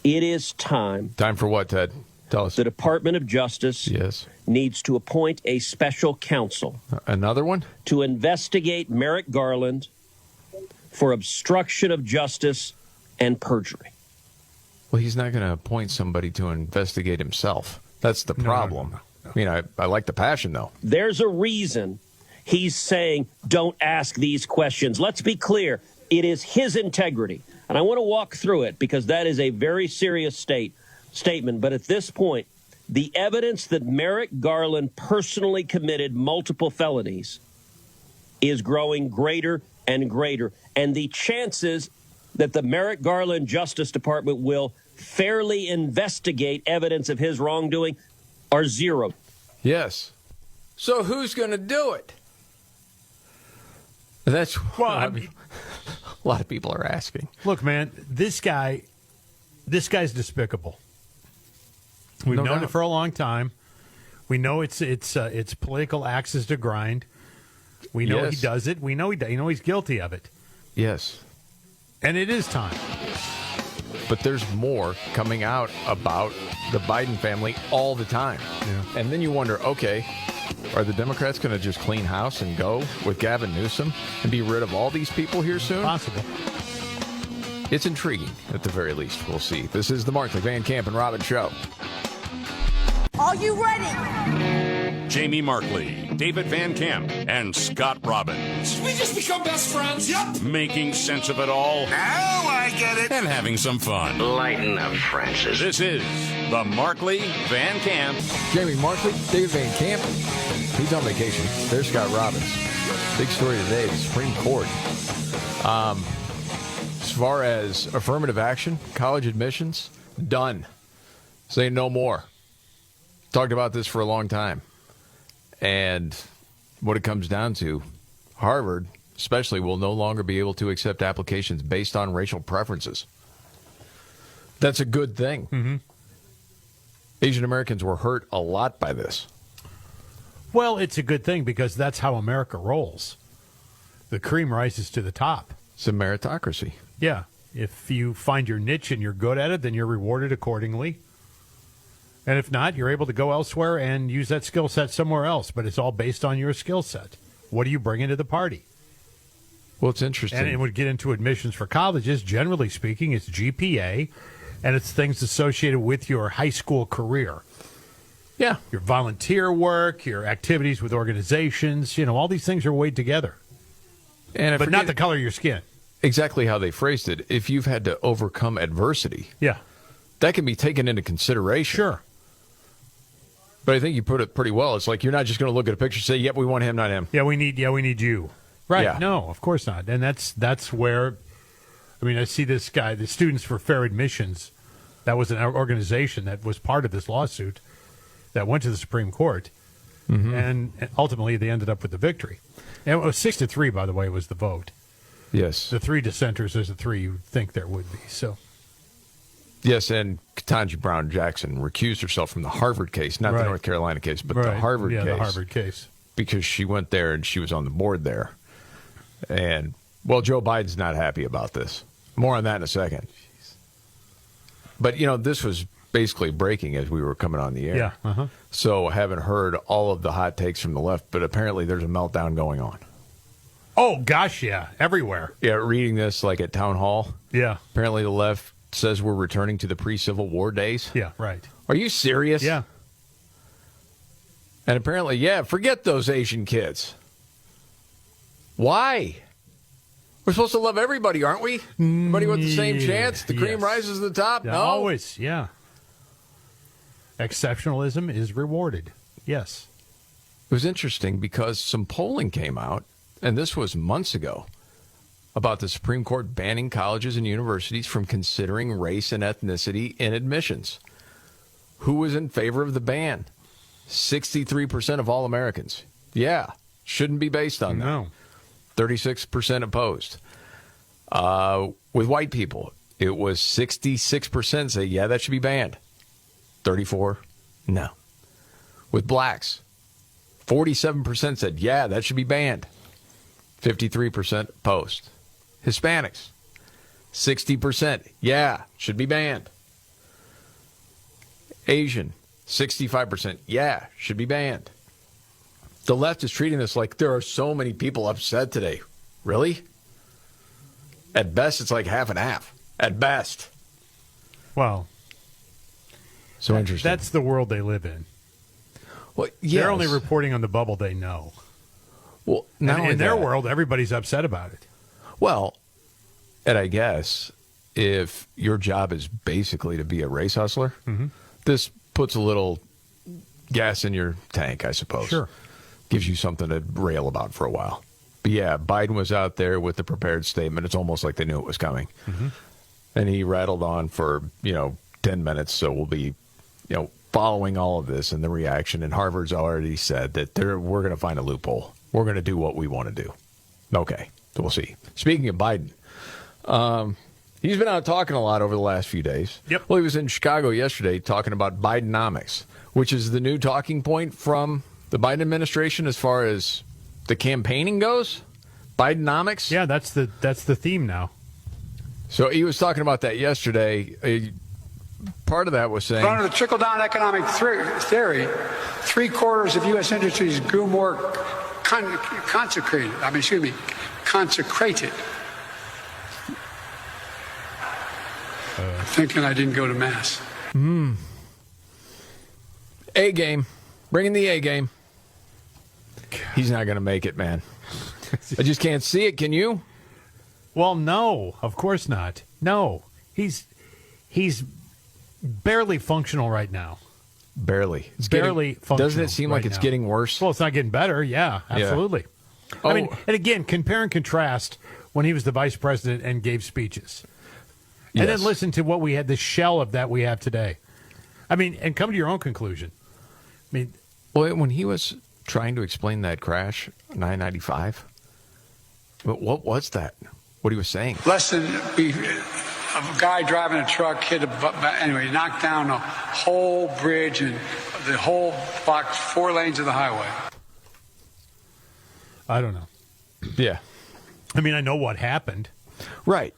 It is time. Time for what, Ted? Tell us. The Department of Justice needs to appoint a special counsel. Another one? To investigate Merrick Garland for obstruction of justice and perjury. Well, he's not going to appoint somebody to investigate himself. That's the problem. No. I mean, I like the passion, though. There's a reason he's saying don't ask these questions. Let's be clear. It is his integrity. And I want to walk through it because that is a very serious statement. But at this point, the evidence that Merrick Garland personally committed multiple felonies is growing greater and greater. And the chances that the Merrick Garland Justice Department will fairly investigate evidence of his wrongdoing are zero. Yes. So who's going to do it? That's what a lot of people are asking. Look, man, this guy's despicable. We've No known doubt. it for a long time. We know it's political axes to grind. We know Yes. he does it. We know he's guilty of it. Yes. And it is time. But there's more coming out about the Biden family all the time. Yeah. And then you wonder, okay, are the Democrats going to just clean house and go with Gavin Newsom and be rid of all these people here soon? Possible. It's intriguing, at the very least. We'll see. This is the Markley, Van Camp, and Robbins Show. Are you ready? Jamie Markley, David Van Camp, and Scott Robbins. Did we just become best friends? Yep. Making sense of it all Now I get it. and having some fun. Lighten up, Francis. This is the Markley, Van Camp, Jamie Markley, David Van Camp. He's on vacation. There's Scott Robbins. Big story today, the Supreme Court. As far as affirmative action, college admissions, done. Say no more. Talked about this for a long time. And what it comes down to, Harvard especially will no longer be able to accept applications based on racial preferences. That's a good thing. Mm-hmm. Asian Americans were hurt a lot by this. Well, it's a good thing because that's how America rolls. The cream rises to the top. It's a meritocracy. Yeah. If you find your niche and you're good at it, then you're rewarded accordingly. And if not, you're able to go elsewhere and use that skill set somewhere else. But it's all based on your skill set. What do you bring into the party? Well, it's interesting. And it would get into admissions for colleges. Generally speaking, it's GPA, and it's things associated with your high school career. Yeah. Your volunteer work, your activities with organizations, all these things are weighed together. But not the color of your skin. Exactly how they phrased it. If you've had to overcome adversity, Yeah. that can be taken into consideration. Sure. But I think you put it pretty well. It's like you're not just going to look at a picture and say, yep, we want him, not him. Yeah, we need you. Right. Yeah. No, of course not. And that's where, I see this guy, the Students for Fair Admissions, that was an organization that was part of this lawsuit that went to the Supreme Court. Mm-hmm. And ultimately they ended up with the victory. And it was 6-3, by the way, was the vote. Yes. The 3 dissenters, there's the 3 you think there would be. So. Yes, and Ketanji Brown Jackson recused herself from the Harvard case, not the North Carolina case, but the Harvard case. Yeah, the Harvard case. Because she went there and she was on the board there. And, well, Joe Biden's not happy about this. More on that in a second. But, this was basically breaking as we were coming on the air. Yeah. Uh-huh. So haven't heard all of the hot takes from the left, but apparently there's a meltdown going on. Oh, gosh, yeah. Everywhere. Yeah, reading this like at town hall. Yeah. Apparently the left says we're returning to the pre-Civil War days. Yeah, right. Are you serious? Yeah. And apparently, forget those Asian kids. Why? We're supposed to love everybody, aren't we? Everybody with the same chance? The cream rises to the top? Yeah, No. always, yeah. Exceptionalism is rewarded. Yes. It was interesting because some polling came out, and this was months ago, about the Supreme Court banning colleges and universities from considering race and ethnicity in admissions. Who was in favor of the ban? 63% of all Americans. Yeah, shouldn't be based on that. No. 36% opposed. With white people, it was 66% say, yeah, that should be banned. 34%, no. With blacks, 47% said, yeah, that should be banned. 53% opposed. Hispanics, 60%, yeah, should be banned. Asian, 65%, yeah, should be banned. The left is treating this like there are so many people upset today. Really? At best, it's like half and half. At best. Well, so interesting. That's the world they live in. Well, yes. They're only reporting on the bubble they know. Well, and in their world, everybody's upset about it. Well, and I guess if your job is basically to be a race hustler, this puts a little gas in your tank, I suppose. Sure. Gives you something to rail about for a while. But yeah, Biden was out there with the prepared statement. It's almost like they knew it was coming. And he rattled on for, 10 minutes. So we'll be, following all of this and the reaction. And Harvard's already said that we're going to find a loophole. We're going to do what we want to do. Okay, so we'll see. Speaking of Biden, He's been out talking a lot over the last few days. Yep. Well, he was in Chicago yesterday talking about Bidenomics, which is the new talking point from the Biden administration as far as the campaigning goes. Bidenomics. Yeah, that's the theme now. So he was talking about that yesterday. Part of that was saying, But under the trickle-down economic theory, 3/4 of U.S. industries grew more consecrated. Thinking I didn't go to mass. A game. Bringing the A game. He's not going to make it, man. I just can't see it. Can you? Well, no, of course not. No, he's barely functional right now. Barely. It's barely functional. Doesn't it seem like it's getting worse? Well, it's not getting better. Yeah, absolutely. Yeah. I mean, and again, compare and contrast when he was the vice president and gave speeches. And then listen to what we had, the shell of that we have today. I mean, and come to your own conclusion. I mean, well, when he was trying to explain that crash, 995, but what was that? What he was saying? Less than a guy driving a truck hit anyway, knocked down a whole bridge and the whole block, 4 lanes of the highway. I don't know. Yeah. I mean, I know what happened. Right.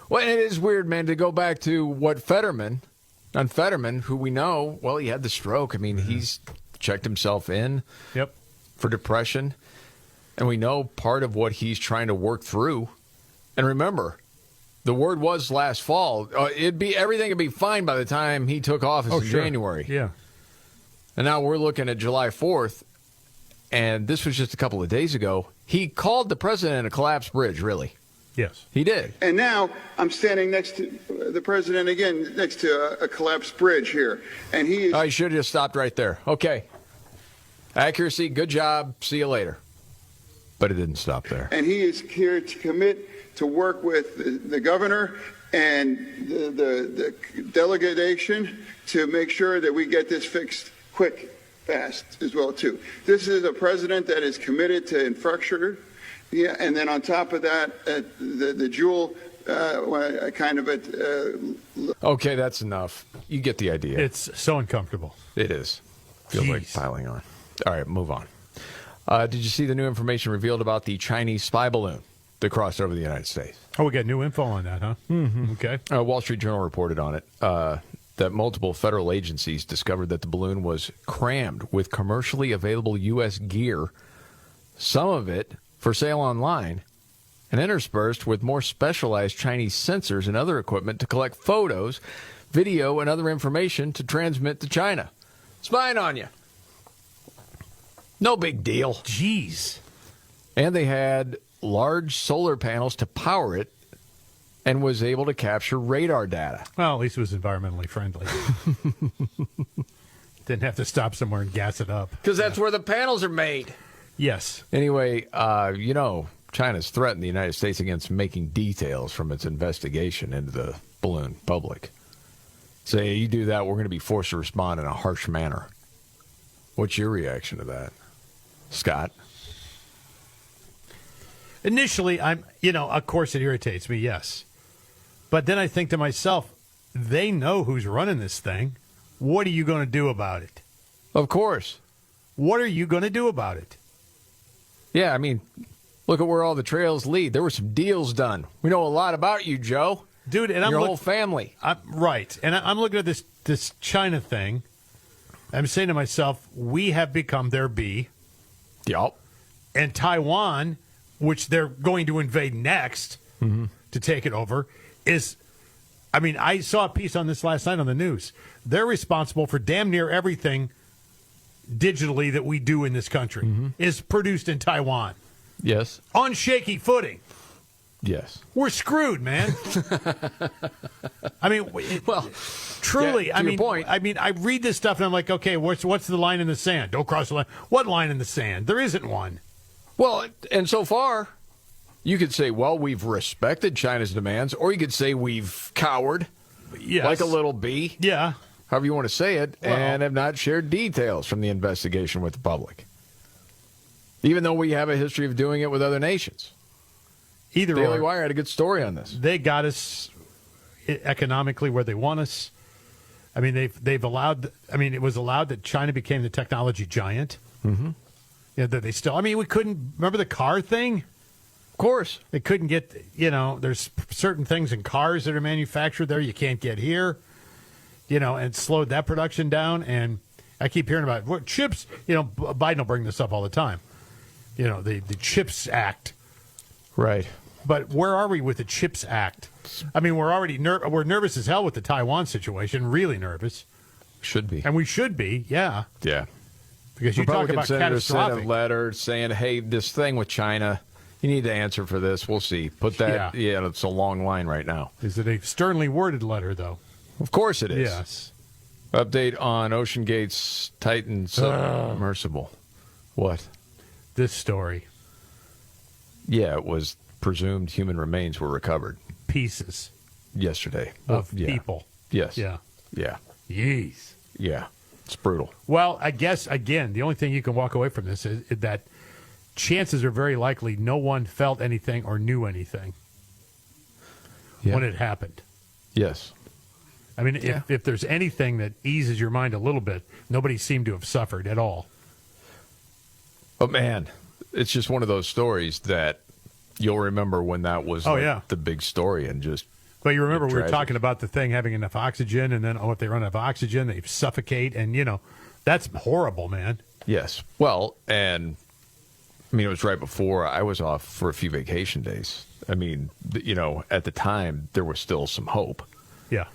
Well, it is weird, man, to go back to what Fetterman, who we know, well, he had the stroke. I mean, he's checked himself in for depression. And we know part of what he's trying to work through. And remember, the word was last fall, everything would be fine by the time he took office in January. Yeah. And now we're looking at July 4th, and this was just a couple of days ago. He called the president a collapsed bridge, really. Yes. He did. And now I'm standing next to the president again, next to a collapsed bridge here. And he is... I should have just stopped right there. Okay. Accuracy, good job. See you later. But it didn't stop there. And he is here to commit to work with the governor and the delegation to make sure that we get this fixed quick, fast as well, too. This is a president that is committed to infrastructure. Yeah, and then on top of that, the jewel kind of okay, that's enough. You get the idea. It's so uncomfortable. It is. Feels like piling on. All right, move on. Did you see the new information revealed about the Chinese spy balloon that crossed over the United States? Oh, we got new info on that, huh? Mm-hmm. Okay. Wall Street Journal reported on it that multiple federal agencies discovered that the balloon was crammed with commercially available U.S. gear, some of it for sale online, and interspersed with more specialized Chinese sensors and other equipment to collect photos, video, and other information to transmit to China. Spying on you. No big deal. Jeez. And they had large solar panels to power it and was able to capture radar data. Well, at least it was environmentally friendly. Didn't have to stop somewhere and gas it up. Because that's where the panels are made. Yes. Anyway, China's threatened the United States against making details from its investigation into the balloon public. Say, you do that, we're going to be forced to respond in a harsh manner. What's your reaction to that, Scott? Initially, of course it irritates me, yes. But then I think to myself, they know who's running this thing. What are you going to do about it? Of course. What are you going to do about it? Yeah, I mean, look at where all the trails lead. There were some deals done. We know a lot about you, Joe. Dude, and your whole family. Right. And I'm looking at this China thing. I'm saying to myself, we have become their bee. Yup. And Taiwan, which they're going to invade next to take it over, I saw a piece on this last night on the news. They're responsible for damn near everything digitally that we do in this country is produced in Taiwan. Yes. On shaky footing. Yes. We're screwed, man. I mean, truly, yeah, your point. I read this stuff and I'm like, okay, what's the line in the sand? Don't cross the line. What line in the sand? There isn't one. Well, and so far, you could say, well, we've respected China's demands, or you could say we've cowered, like a little bee. Yeah. However you want to say it, and have not shared details from the investigation with the public. Even though we have a history of doing it with other nations. Either Daily or, Wire had a good story on this. they got us economically where they want us. I mean, they've allowed. I mean, it was allowed that China became the technology giant. Mm-hmm. Yeah, that they still. I mean, we couldn't remember the car thing. Of course, they couldn't get. There's certain things in cars that are manufactured there you can't get here. And slowed that production down. And I keep hearing about what chips. Biden will bring this up all the time. The CHIPS Act. Right. But where are we with the CHIPS Act? I mean, we're already we're nervous as hell with the Taiwan situation. Really nervous. Should be. And we should be. Yeah. Yeah. Because you talk about Senators sent catastrophic. a letter saying, "Hey, this thing with China, you need to answer for this. We'll see." Put that. Yeah, it's a long line right now. Is it a sternly worded letter, though? Of course it is. Yes. Update on Ocean Gate's Titan submersible. What? This story. Yeah, it was presumed human remains were recovered. Pieces. Yesterday. Of people. Yes. Yeah. Yeah. Yeez. Yeah. It's brutal. Well, I guess, again, the only thing you can walk away from this is that chances are very likely no one felt anything or knew anything when it happened. Yes. I mean, if there's anything that eases your mind a little bit, nobody seemed to have suffered at all. But, man, it's just one of those stories that you'll remember when that was the big story and just. But you remember we were talking about the thing having enough oxygen, and then, if they run out of oxygen, they suffocate, and, that's horrible, man. Yes. Well, and, I mean, it was right before I was off for a few vacation days. I mean, at the time, there was still some hope. Yeah.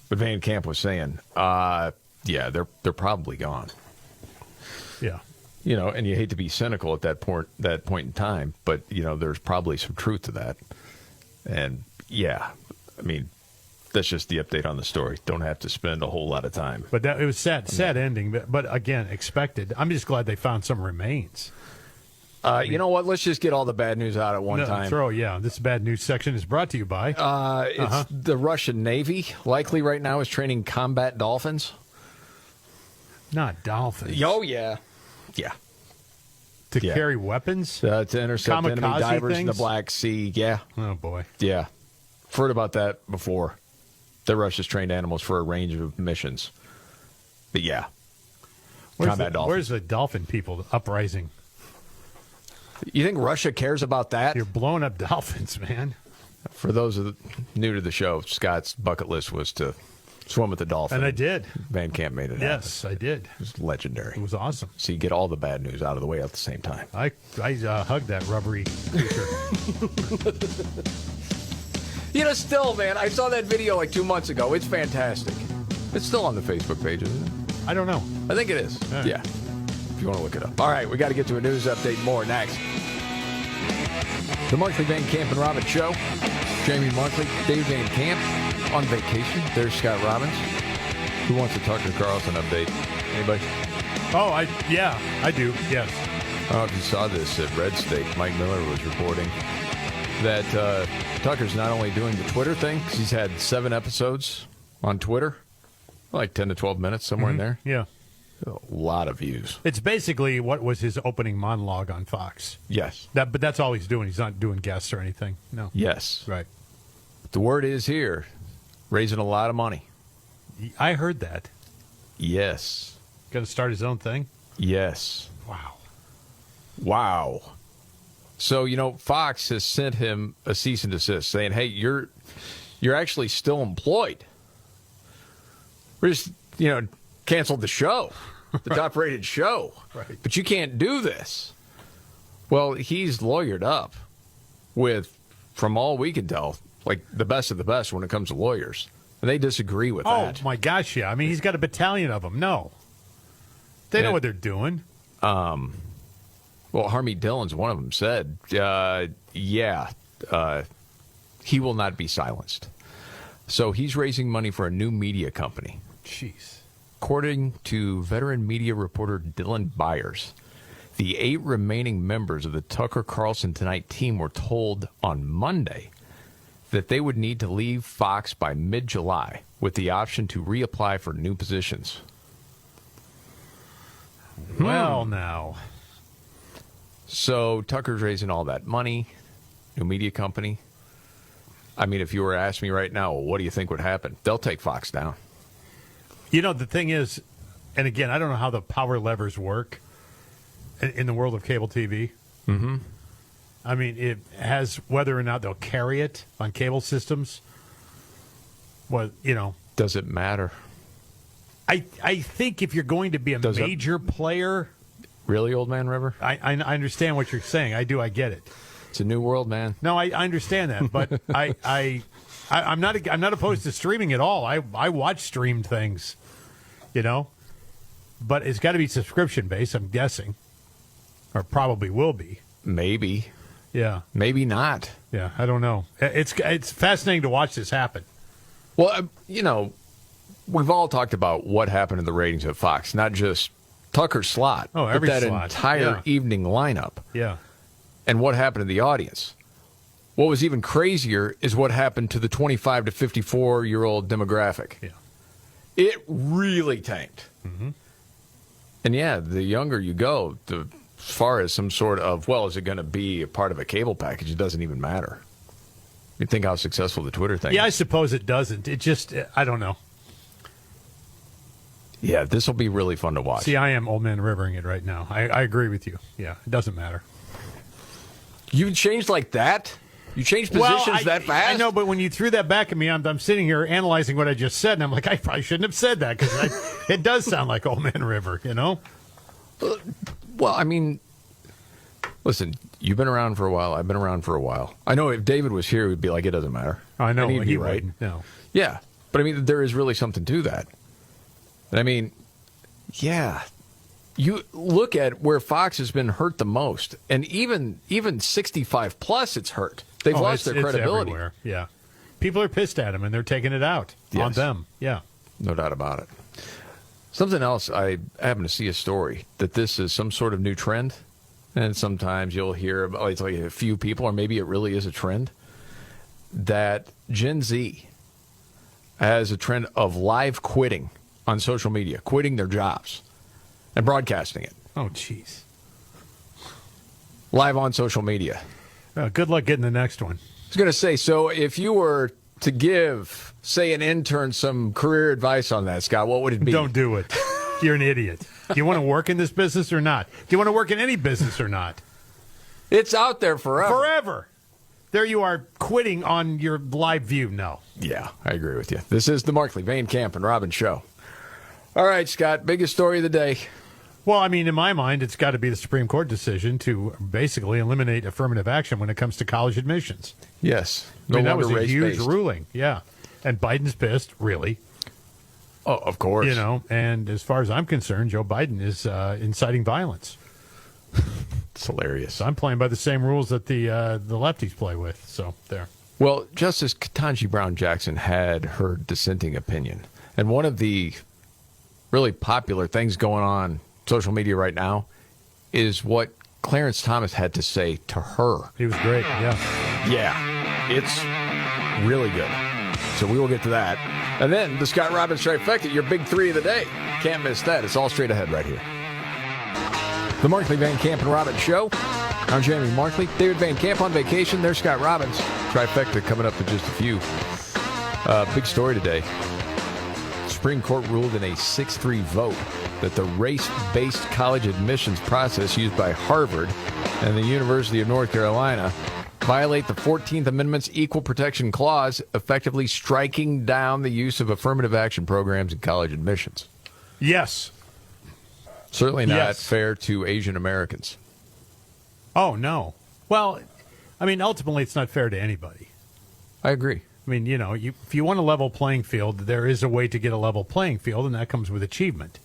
But Van Camp was saying, they're probably gone. Yeah. And you hate to be cynical at that point in time, but, there's probably some truth to that. And, yeah, I mean, that's just the update on the story. Don't have to spend a whole lot of time. But it was sad ending, but again, expected. I'm just glad they found some remains. You know what? Let's just get all the bad news out at one time. This bad news section is brought to you by... It's the Russian Navy, likely right now, is training combat dolphins. Not dolphins. Oh, yeah. Yeah. To carry weapons? To intercept Kamikaze enemy divers things? in the Black Sea. Yeah. Oh, boy. Yeah. Heard about that before. The Russia's trained animals for a range of missions. But, yeah. Combat dolphins. Where's the dolphin people uprising? You think Russia cares about that? You're blowing up dolphins, man. For those new to the show, Scott's bucket list was to swim with the dolphin. And I did. Van Camp made it Yes, happen. I did. It was legendary. It was awesome. So you get all the bad news out of the way at the same time. I hugged that rubbery creature. Still, man, I saw that video like 2 months ago. It's fantastic. It's still on the Facebook page, isn't it? I don't know. I think it is. Right. Yeah. If you want to look it up. All right, we got to get to a news update. More next. The Markley, Van Camp, and Robbins Show. Jamie Markley, Dave Van Camp on vacation. There's Scott Robbins. Who wants to talk to Carlson update? Anybody? Oh, I do. Yes. I don't know if you saw this at Red State. Mike Miller was reporting that Tucker's not only doing the Twitter thing, because he's had 7 episodes on Twitter, like 10 to 12 minutes, somewhere in there. Yeah. A lot of views. It's basically what was his opening monologue on Fox. Yes. But that's all he's doing. He's not doing guests or anything. No. Yes. Right. The word is here, raising a lot of money. I heard that. Yes. Going to start his own thing? Yes. Wow. So, Fox has sent him a cease and desist saying, hey, you're actually still employed. We're just, canceled the show, the top-rated show. Right. But you can't do this. Well, he's lawyered up with, from all we can tell, like the best of the best when it comes to lawyers. And they disagree with that. Oh, my gosh, yeah. I mean, he's got a battalion of them. No. They know what they're doing. Well, Harmeet Dillon's one of them said, he will not be silenced. So he's raising money for a new media company. Jeez. According to veteran media reporter Dylan Byers, the 8 remaining members of the Tucker Carlson Tonight team were told on Monday that they would need to leave Fox by mid-July with the option to reapply for new positions. Well, now. So Tucker's raising all that money. new media company. I mean, if you were to ask me right now, well, what do you think would happen? They'll take Fox down. You know, the thing is, and again, I don't know how the power levers work in the world of cable TV. Mm-hmm. I mean, it has whether or not they'll carry it on cable systems. Well, you know. Does it matter? I think if you're going to be a major player. Really, Old Man River? I understand what you're saying. I get it. It's a new world, man. No, I understand that, but I'm not opposed to streaming at all. I watch streamed things, you know, but it's got to be subscription based. I'm guessing, or probably will be. Maybe. Yeah. Maybe not. Yeah, I don't know. It's fascinating to watch this happen. Well, you know, we've all talked about what happened to the ratings at Fox, not just Tucker's slot, but that slot. entire evening lineup. Yeah. And what happened to the audience. What was even crazier is what happened to the 25 to 54-year-old demographic. Yeah. It really tanked. Mm-hmm. And yeah, the younger you go, as far as some sort of, well, is it going to be a part of a cable package? It doesn't even matter. You think how successful the Twitter thing is. Yeah, I suppose it doesn't. It just, I don't know. Yeah, this will be really fun to watch. See, I am Old Man Rivering it right now. I agree with you. Yeah, it doesn't matter. You changed like that? You changed positions that fast? I know, but when you threw that back at me, I'm sitting here analyzing what I just said, and I'm like, I probably shouldn't have said that, because it does sound like Old Man River, you know? Well, I mean, listen, you've been around for a while. I've been around for a while. I know if David was here, he'd be like, it doesn't matter. I know. And he'd be he right. Wouldn't. No. Yeah, but I mean, there is really something to that. And I mean, yeah, you look at where Fox has been hurt the most, and even 65 plus, it's hurt. They've lost their credibility. It's everywhere. Yeah, people are pissed at them, and they're taking it out on them. Yeah, no doubt about it. Something else, I happen to see a story that this is some sort of new trend, and sometimes you'll hear about it's like a few people, or maybe it really is a trend, that Gen Z has a trend of live quitting on social media, quitting their jobs and broadcasting it. Oh, jeez. Live on social media. Good luck getting the next one. I was going to say, so if you were to give, say, an intern some career advice on that, Scott, what would it be? Don't do it. You're an idiot. Do you want to work in this business or not? Do you want to work in any business or not? It's out there forever. Forever. There you are quitting on your live view. No. Yeah, I agree with you. This is the Markley, Van Camp, and Robbins Show. All right, Scott, biggest story of the day. Well, I mean, in my mind, it's got to be the Supreme Court decision to basically eliminate affirmative action when it comes to college admissions. Yes. I mean, that was a huge ruling. Yeah. And Biden's pissed, really. Oh, of course. You know, and as far as I'm concerned, Joe Biden is inciting violence. It's hilarious. So I'm playing by the same rules that the lefties play with. So there. Well, Justice Ketanji Brown Jackson had her dissenting opinion. And one of the really popular things going on social media right now is what Clarence Thomas had to say to her. He was great, yeah. Yeah, it's really good. So we will get to that. And then the Scott Robbins trifecta, your big three of the day. Can't miss that. It's all straight ahead right here. The Markley, Van Camp, and Robbins Show. I'm Jamie Markley. David Van Camp on vacation. There's Scott Robbins. Trifecta coming up in just a few. Big story today. Supreme Court ruled in a 6-3 vote that the race-based college admissions process used by Harvard and the University of North Carolina violate the 14th Amendment's Equal Protection Clause, effectively striking down the use of affirmative action programs in college admissions. Yes. Certainly not fair to Asian Americans. Oh, no. Well, I mean, ultimately, it's not fair to anybody. I agree. I mean, you know, if you want a level playing field, there is a way to get a level playing field, and that comes with achievement.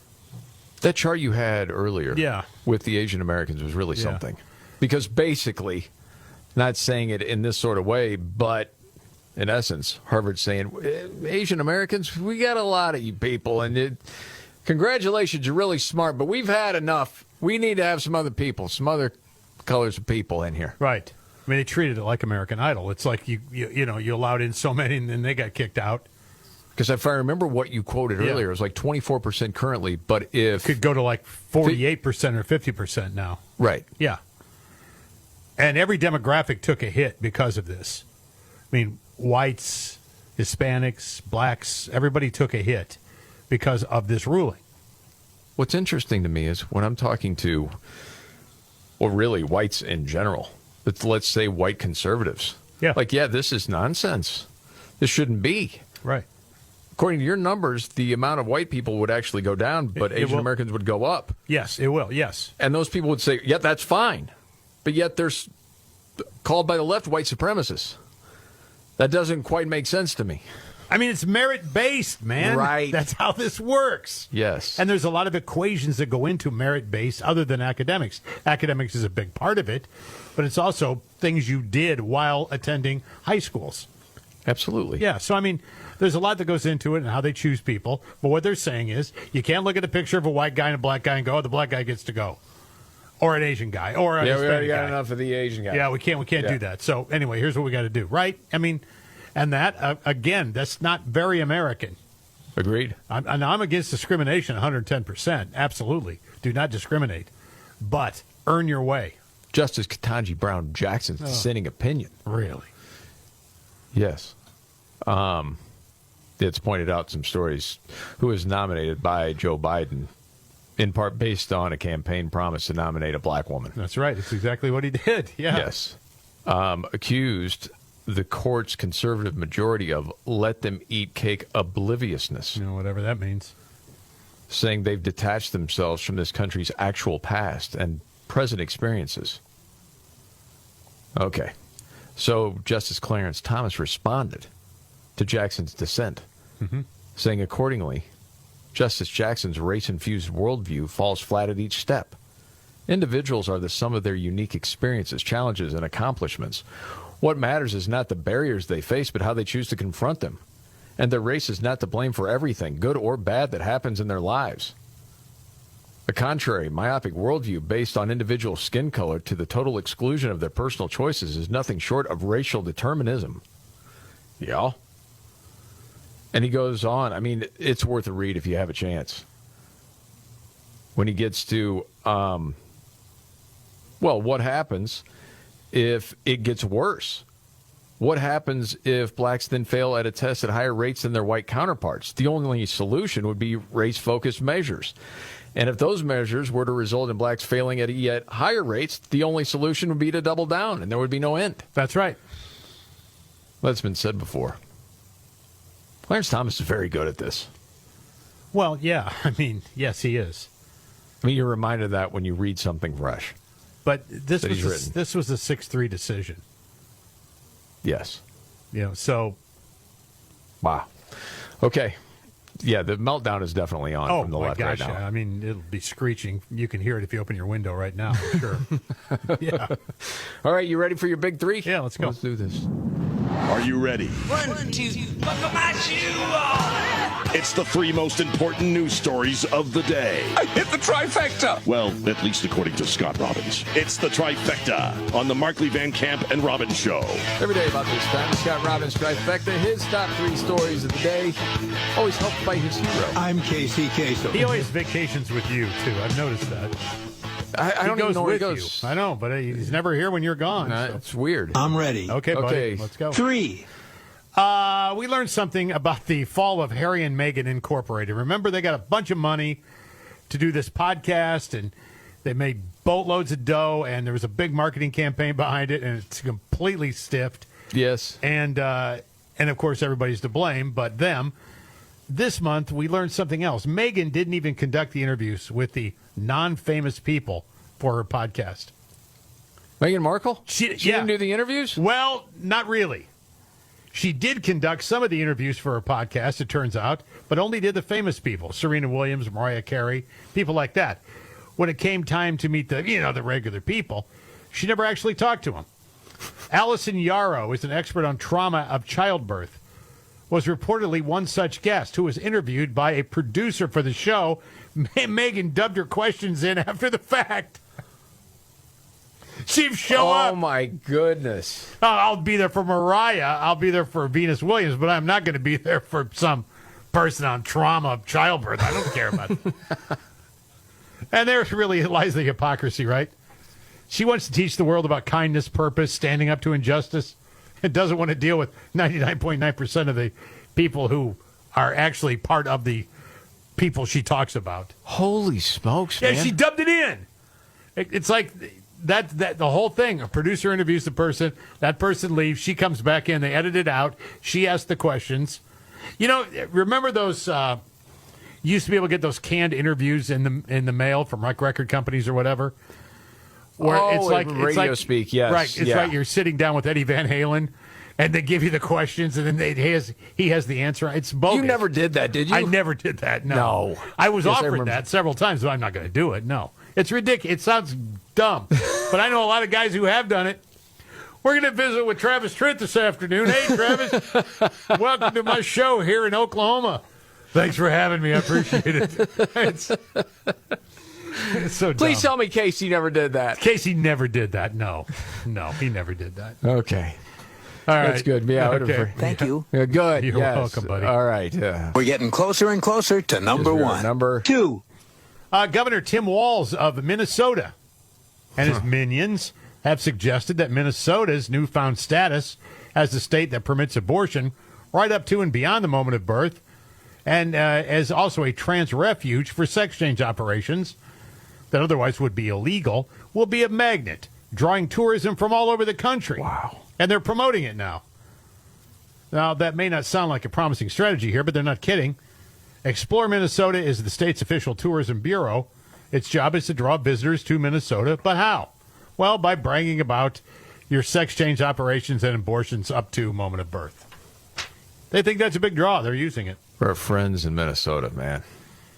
That chart you had earlier with the Asian Americans was really something. Because basically, not saying it in this sort of way, but in essence, Harvard's saying, Asian Americans, we got a lot of you people, and congratulations, you're really smart, but we've had enough. We need to have some other people, some other colors of people in here. Right. I mean, they treated it like American Idol. It's like you allowed in so many, and then they got kicked out. Because if I remember what you quoted earlier, it was like 24% currently, but if... Could go to like 48% or 50% now. Right. Yeah. And every demographic took a hit because of this. I mean, whites, Hispanics, blacks, everybody took a hit because of this ruling. What's interesting to me is when I'm talking to, well, really whites in general, but let's say white conservatives. Yeah. Like, yeah, this is nonsense. This shouldn't be. Right. According to your numbers, the amount of white people would actually go down, but Asian Americans would go up. Yes, it will, yes. And those people would say, yeah, that's fine. But yet they're called by the left white supremacists. That doesn't quite make sense to me. I mean, it's merit-based, man. Right. That's how this works. Yes. And there's a lot of equations that go into merit-based other than academics. Academics is a big part of it, but it's also things you did while attending high schools. Absolutely. Yeah, so, I mean, there's a lot that goes into it and how they choose people. But what they're saying is you can't look at a picture of a white guy and a black guy and go, oh, the black guy gets to go. Or an Asian guy. Or a Hispanic we already got guy. enough of the Asian guy. Yeah, we can't do that. So, anyway, here's what we got to do, right? I mean, and that, again, that's not very American. Agreed. I'm against discrimination 110%. Absolutely. Do not discriminate. But earn your way. Justice Ketanji Brown Jackson's dissenting opinion. Really? Yes. It's pointed out some stories. Who was nominated by Joe Biden, in part based on a campaign promise to nominate a black woman. That's right. It's exactly what he did. Yeah. Yes. Accused the court's conservative majority of let them eat cake obliviousness. You know, whatever that means. Saying they've detached themselves from this country's actual past and present experiences. Okay. So Justice Clarence Thomas responded to Jackson's dissent, saying accordingly, Justice Jackson's race-infused worldview falls flat at each step. Individuals are the sum of their unique experiences, challenges, and accomplishments. What matters is not the barriers they face, but how they choose to confront them. And their race is not to blame for everything, good or bad, that happens in their lives. The contrary, myopic worldview based on individual skin color to the total exclusion of their personal choices is nothing short of racial determinism. Yeah. And he goes on. I mean, it's worth a read if you have a chance. When he gets to, what happens if it gets worse? What happens if blacks then fail at a test at higher rates than their white counterparts? The only solution would be race-focused measures. And if those measures were to result in blacks failing at yet higher rates, the only solution would be to double down, and there would be no end. That's right. That's been said before. Clarence Thomas is very good at this. Well, yeah. I mean, yes, he is. I mean, you're reminded of that when you read something fresh. But this was a 6-3 decision. Yes. You know, so. Wow. Okay. Yeah, the meltdown is definitely on from the left right now. I mean, it'll be screeching. You can hear it if you open your window right now. Sure. Yeah. All right, you ready for your big three? Yeah, let's go. Let's do this. Are you ready? 1, 2, buckle my shoe on. It's the 3 most important news stories of the day. I hit the trifecta. Well, at least according to Scott Robbins. It's the trifecta on the Markley, Van Camp, and Robbins Show. Every day about this time, Scott Robbins trifecta, his top 3 stories of the day, always helped by his hero. I'm Casey Kasem. He always vacations with you, too. I've noticed that. I don't even know where he goes. You. I know, but he's never here when you're gone. So. It's weird. I'm ready. Okay, buddy. Let's go. 3. We learned something about the fall of Harry and Meghan Incorporated. Remember, they got a bunch of money to do this podcast, and they made boatloads of dough, and there was a big marketing campaign behind it, and it's completely stiffed. Yes. And of course, everybody's to blame but them. This month, we learned something else. Meghan didn't even conduct the interviews with the non-famous people for her podcast. Meghan Markle? She yeah. didn't do the interviews? Well, not really. She did conduct some of the interviews for her podcast, it turns out, but only did the famous people, Serena Williams, Mariah Carey, people like that. When it came time to meet the regular people, she never actually talked to them. Allison Yarrow is an expert on trauma of childbirth, was reportedly one such guest who was interviewed by a producer for the show. Meghan dubbed her questions in after the fact. She'd show up. Oh, my goodness. I'll be there for Mariah. I'll be there for Venus Williams, but I'm not going to be there for some person on trauma of childbirth. I don't care about it. And there really lies the hypocrisy, right? She wants to teach the world about kindness, purpose, standing up to injustice, and doesn't want to deal with 99.9% of the people who are actually part of the people she talks about. Holy smokes, man. Yeah, she dubbed it in. It's like that the whole thing. A producer interviews the person, that person leaves, she comes back in, they edit it out, she asks the questions. You know, remember those you used to be able to get those canned interviews in the mail from record companies or whatever? Where radio speak, yes. Right. It's like you're sitting down with Eddie Van Halen, and they give you the questions, and then he has the answer. It's bogus. You never did that, did you? I never did that, no. I was offered that several times, but I'm not going to do it, no. It's ridiculous. It sounds dumb, but I know a lot of guys who have done it. We're going to visit with Travis Tritt this afternoon. Hey, Travis, welcome to my show here in Oklahoma. Thanks for having me. I appreciate it. It's so dumb. Please tell me Casey never did that. Casey never did that. No, he never did that. Okay. All right. That's good. Yeah. Okay. Thank you. Yeah, good. You're welcome, buddy. All right. We're getting closer and closer to number one. Number 2. Governor Tim Walz of Minnesota and his minions have suggested that Minnesota's newfound status as the state that permits abortion right up to and beyond the moment of birth, and as also a trans refuge for sex change operations that otherwise would be illegal, will be a magnet, drawing tourism from all over the country. Wow. And they're promoting it now. Now, that may not sound like a promising strategy here, but they're not kidding. Explore Minnesota is the state's official tourism bureau. Its job is to draw visitors to Minnesota, but how? Well, by bragging about your sex change operations and abortions up to moment of birth. They think that's a big draw. They're using it. For our friends in Minnesota, man.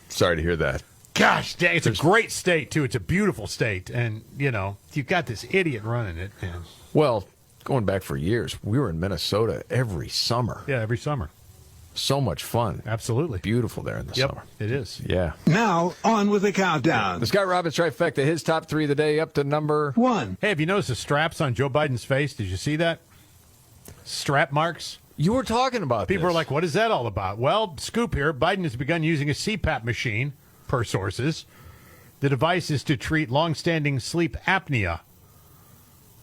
Sorry to hear that. Gosh dang, it's a great state, too. It's a beautiful state. And, you've got this idiot running it. Man. Well, going back for years, we were in Minnesota every summer. Yeah, every summer. So much fun. Absolutely. Beautiful there in the summer. It is. Yeah. Now, on with the countdown. The Scott Robbins trifecta, his top 3 of the day, up to number 1. Hey, have you noticed the straps on Joe Biden's face? Did you see that? Strap marks? You were talking about People this. are like, what is that all about? Well, scoop here. Biden has begun using a CPAP machine, per sources. The device is to treat long-standing sleep apnea.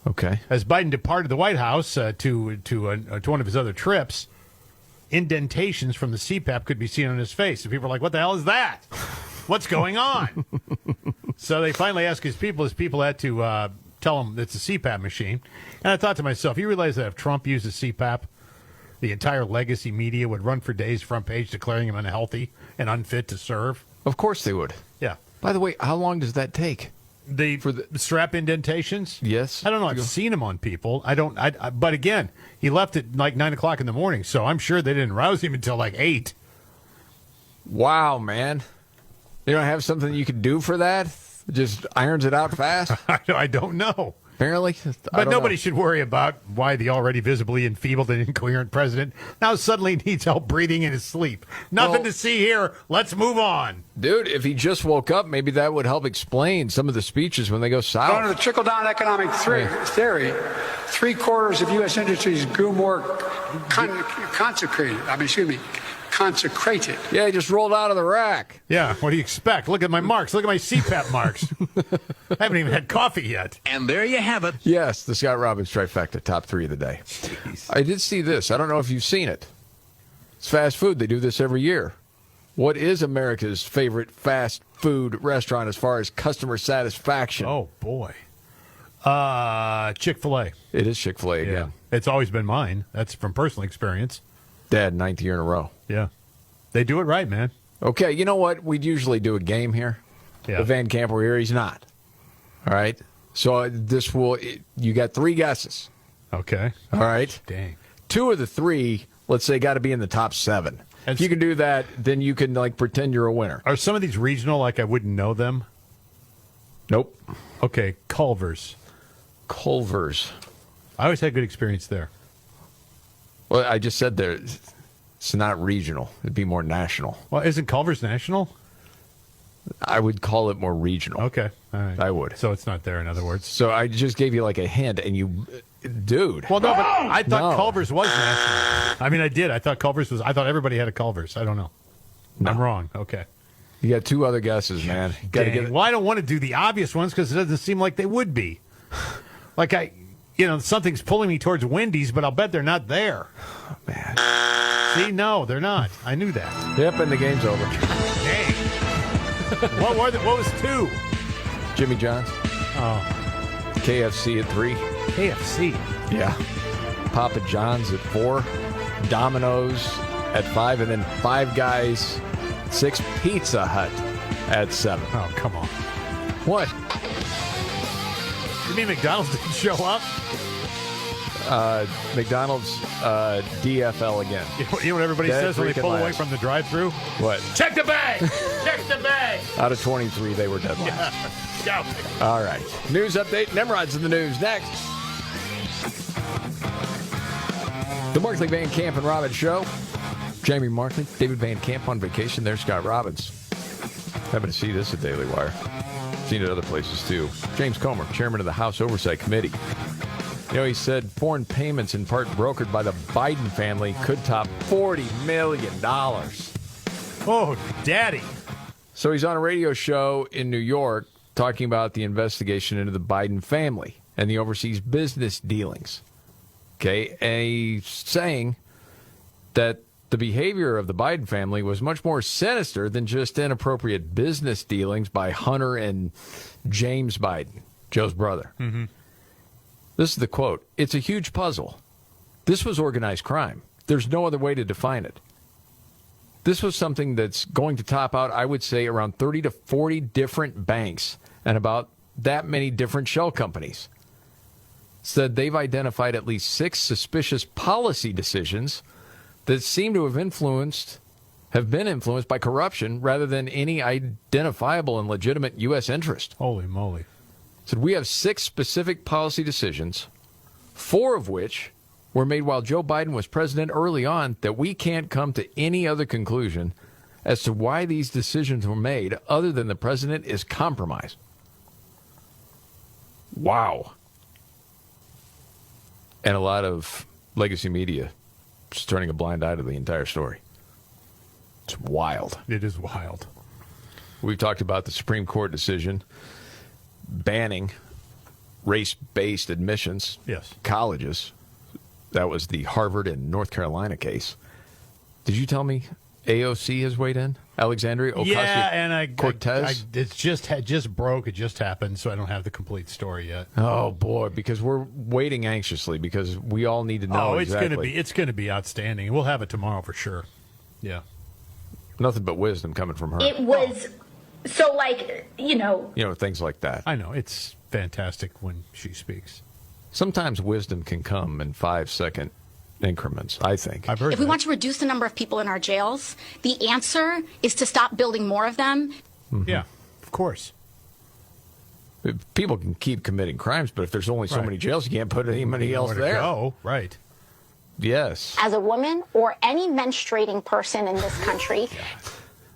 Okay. As Biden departed the White House to one of his other trips, indentations from the CPAP could be seen on his face. And people are like, what the hell is that? What's going on? So they finally asked his people had to tell him it's a CPAP machine. And I thought to myself, you realize that if Trump used a CPAP, the entire legacy media would run for days front page declaring him unhealthy and unfit to serve? Of course they would. Yeah. By the way, how long does that take? For the strap indentations? Yes. I don't know. I've seen them on people. But again, he left at like 9 o'clock in the morning, so I'm sure they didn't rouse him until like 8. Wow, man. They don't have something you could do for that? Just irons it out fast? I don't know. Apparently. But nobody should worry about why the already visibly enfeebled and incoherent president now suddenly needs help breathing in his sleep. Nothing to see here. Let's move on. Dude, if he just woke up, maybe that would help explain some of the speeches when they go south. Under the trickle-down economic theory, 3/4 of U.S. industries grew more consecrated. Yeah, he just rolled out of the rack. Yeah, what do you expect? Look at my marks. Look at my CPAP marks. I haven't even had coffee yet. And there you have it. Yes, the Scott Robbins trifecta, top 3 of the day. Jeez. I did see this. I don't know if you've seen it. It's fast food. They do this every year. What is America's favorite fast food restaurant as far as customer satisfaction? Oh, boy. Chick-fil-A. It is Chick-fil-A again. Yeah. It's always been mine. That's from personal experience. Dad, 9th year in a row. Yeah. They do it right, man. Okay, you know what? We'd usually do a game here. Yeah. The Van Camp were here. He's not. All right? So you got 3 guesses. Okay. All right? Dang. 2 of the 3, let's say, got to be in the top 7. If you can do that, then you can, pretend you're a winner. Are some of these regional, I wouldn't know them? Nope. Okay, Culver's. Culver's. I always had good experience there. Well, I just said there, it's not regional. It'd be more national. Well, isn't Culver's national? I would call it more regional. Okay. All right. I would. So it's not there, in other words. So I just gave you a hint, and you, dude. Well, no, but I thought Culver's was national. I mean, I did. I thought everybody had a Culver's. I don't know. No. I'm wrong. Okay. You got 2 other guesses, man. Well, I don't want to do the obvious ones because it doesn't seem like they would be. Like something's pulling me towards Wendy's, but I'll bet they're not there. Oh, man. See, no, they're not. I knew that. Yep, and the game's over. Dang. What was 2? Jimmy John's. Oh. KFC at 3. KFC? Yeah. Papa John's at 4. Domino's at 5. And then Five Guys, 6. Pizza Hut at 7. Oh, come on. What? You mean McDonald's didn't show up? McDonald's DFL again. You know what everybody says when they pull away from the drive-thru? What? Check the bag! Check the bag! Out of 23, they were dead last. Yeah. All right. News update. Nimrod's in the news next. The Markley, Van Camp, and Robbins Show. Jamie Markley, David Van Camp on vacation. There's Scott Robbins. Happen to see this at Daily Wire. Seen it other places, too. James Comer, chairman of the House Oversight Committee. He said foreign payments in part brokered by the Biden family could top $40 million. Oh, daddy. So he's on a radio show in New York talking about the investigation into the Biden family and the overseas business dealings. Okay, and he's saying that the behavior of the Biden family was much more sinister than just inappropriate business dealings by Hunter and James Biden, Joe's brother. Mm-hmm. This is the quote. "It's a huge puzzle. This was organized crime. There's no other way to define it. This was something that's going to top out, I would say, around 30 to 40 different banks and about that many different shell companies. Said they've identified at least 6 suspicious policy decisions that seem to have been influenced by corruption rather than any identifiable and legitimate U.S. interest." Holy moly. Said we have 6 specific policy decisions, 4 of which were made while Joe Biden was president early on, that we can't come to any other conclusion as to why these decisions were made other than the president is compromised. Wow. And a lot of legacy media just turning a blind eye to the entire story. It's wild. It is wild. We've talked about the Supreme Court decision banning race-based admissions. Yes. Colleges. That was the Harvard and North Carolina case. Did you tell me AOC has weighed in? Alexandria Ocasio-Cortez? It's just broke. It just happened, so I don't have the complete story yet. Oh boy, because we're waiting anxiously because we all need to know. It's exactly. It's going to be outstanding. We'll have it tomorrow for sure. Yeah. Nothing but wisdom coming from her. It was so things like that. I know. It's fantastic when she speaks. Sometimes wisdom can come in 5-second increments, I think. I've heard if we want to reduce the number of people in our jails, the answer is to stop building more of them. Mm-hmm. Yeah, of course. People can keep committing crimes, but if there's only so many jails, you can't put anybody else there. Go. Right. Yes. As a woman or any menstruating person in this country.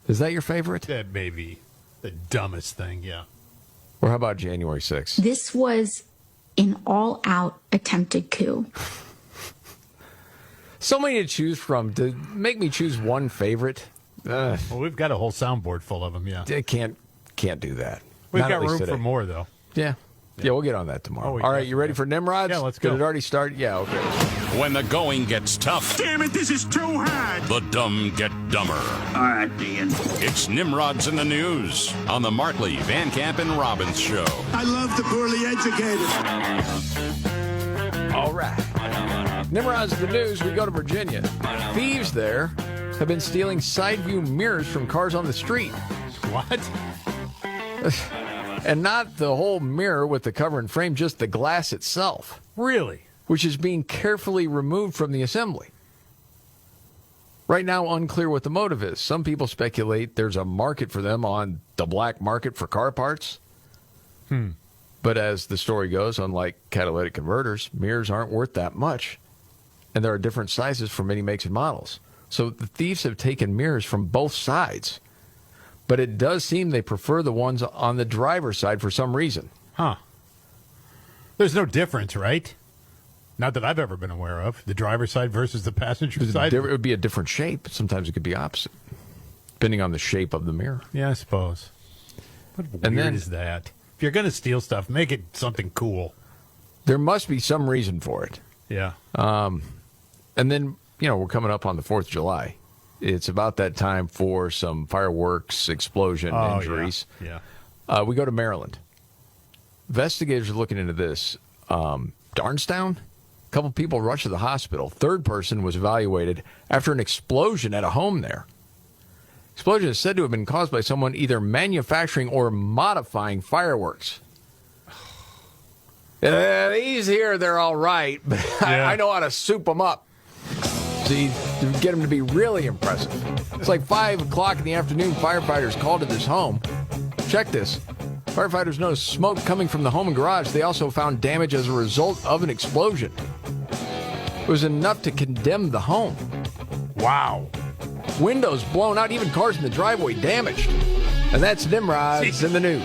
Is that your favorite? That may be the dumbest thing, yeah. Or how about January 6th? This was an all-out attempted coup. So many to choose from. To make me choose one favorite. Well, we've got a whole soundboard full of them, yeah. I can't do that. We've Not got at least room today. for more, though. Yeah. Yeah, we'll get on that tomorrow. All right, you ready for Nimrods? Yeah, let's go. Did it already start? Yeah, okay. When the going gets tough. Damn it, this is too hard. The dumb get dumber. All right, Dean. It's Nimrods in the News on the Markley, Van Camp, and Robbins Show. I love the poorly educated. All right. Nimrod's in the News. We go to Virginia. Thieves there have been stealing side view mirrors from cars on the street. What? And not the whole mirror with the cover and frame, just the glass itself. Really? Which is being carefully removed from the assembly. Right now, unclear what the motive is. Some people speculate there's a market for them on the black market for car parts. But as the story goes, unlike catalytic converters, mirrors aren't worth that much. And there are different sizes for many makes and models. So the thieves have taken mirrors from both sides. But it does seem they prefer the ones on the driver's side for some reason. Huh. There's no difference, right? Not that I've ever been aware of. The driver's side versus the passenger side. It would be a different shape. Sometimes it could be opposite, depending on the shape of the mirror. Yeah, I suppose. What weird is that? If you're going to steal stuff, make it something cool. There must be some reason for it. Yeah. And then, we're coming up on the 4th of July. It's about that time for some fireworks, explosion injuries. Yeah. We go to Maryland. Investigators are looking into this. Darnestown? A couple people rushed to the hospital. Third person was evaluated after an explosion at a home there. Explosion is said to have been caused by someone either manufacturing or modifying fireworks. These here, they're all right, but I know how to soup them up. See, to get them to be really impressive. It's like 5 o'clock in the afternoon, firefighters called to this home. Check this. Firefighters noticed smoke coming from the home and garage. They also found damage as a result of an explosion. It was enough to condemn the home. Wow. Windows blown out, even cars in the driveway damaged. And that's Nimrod's in the news.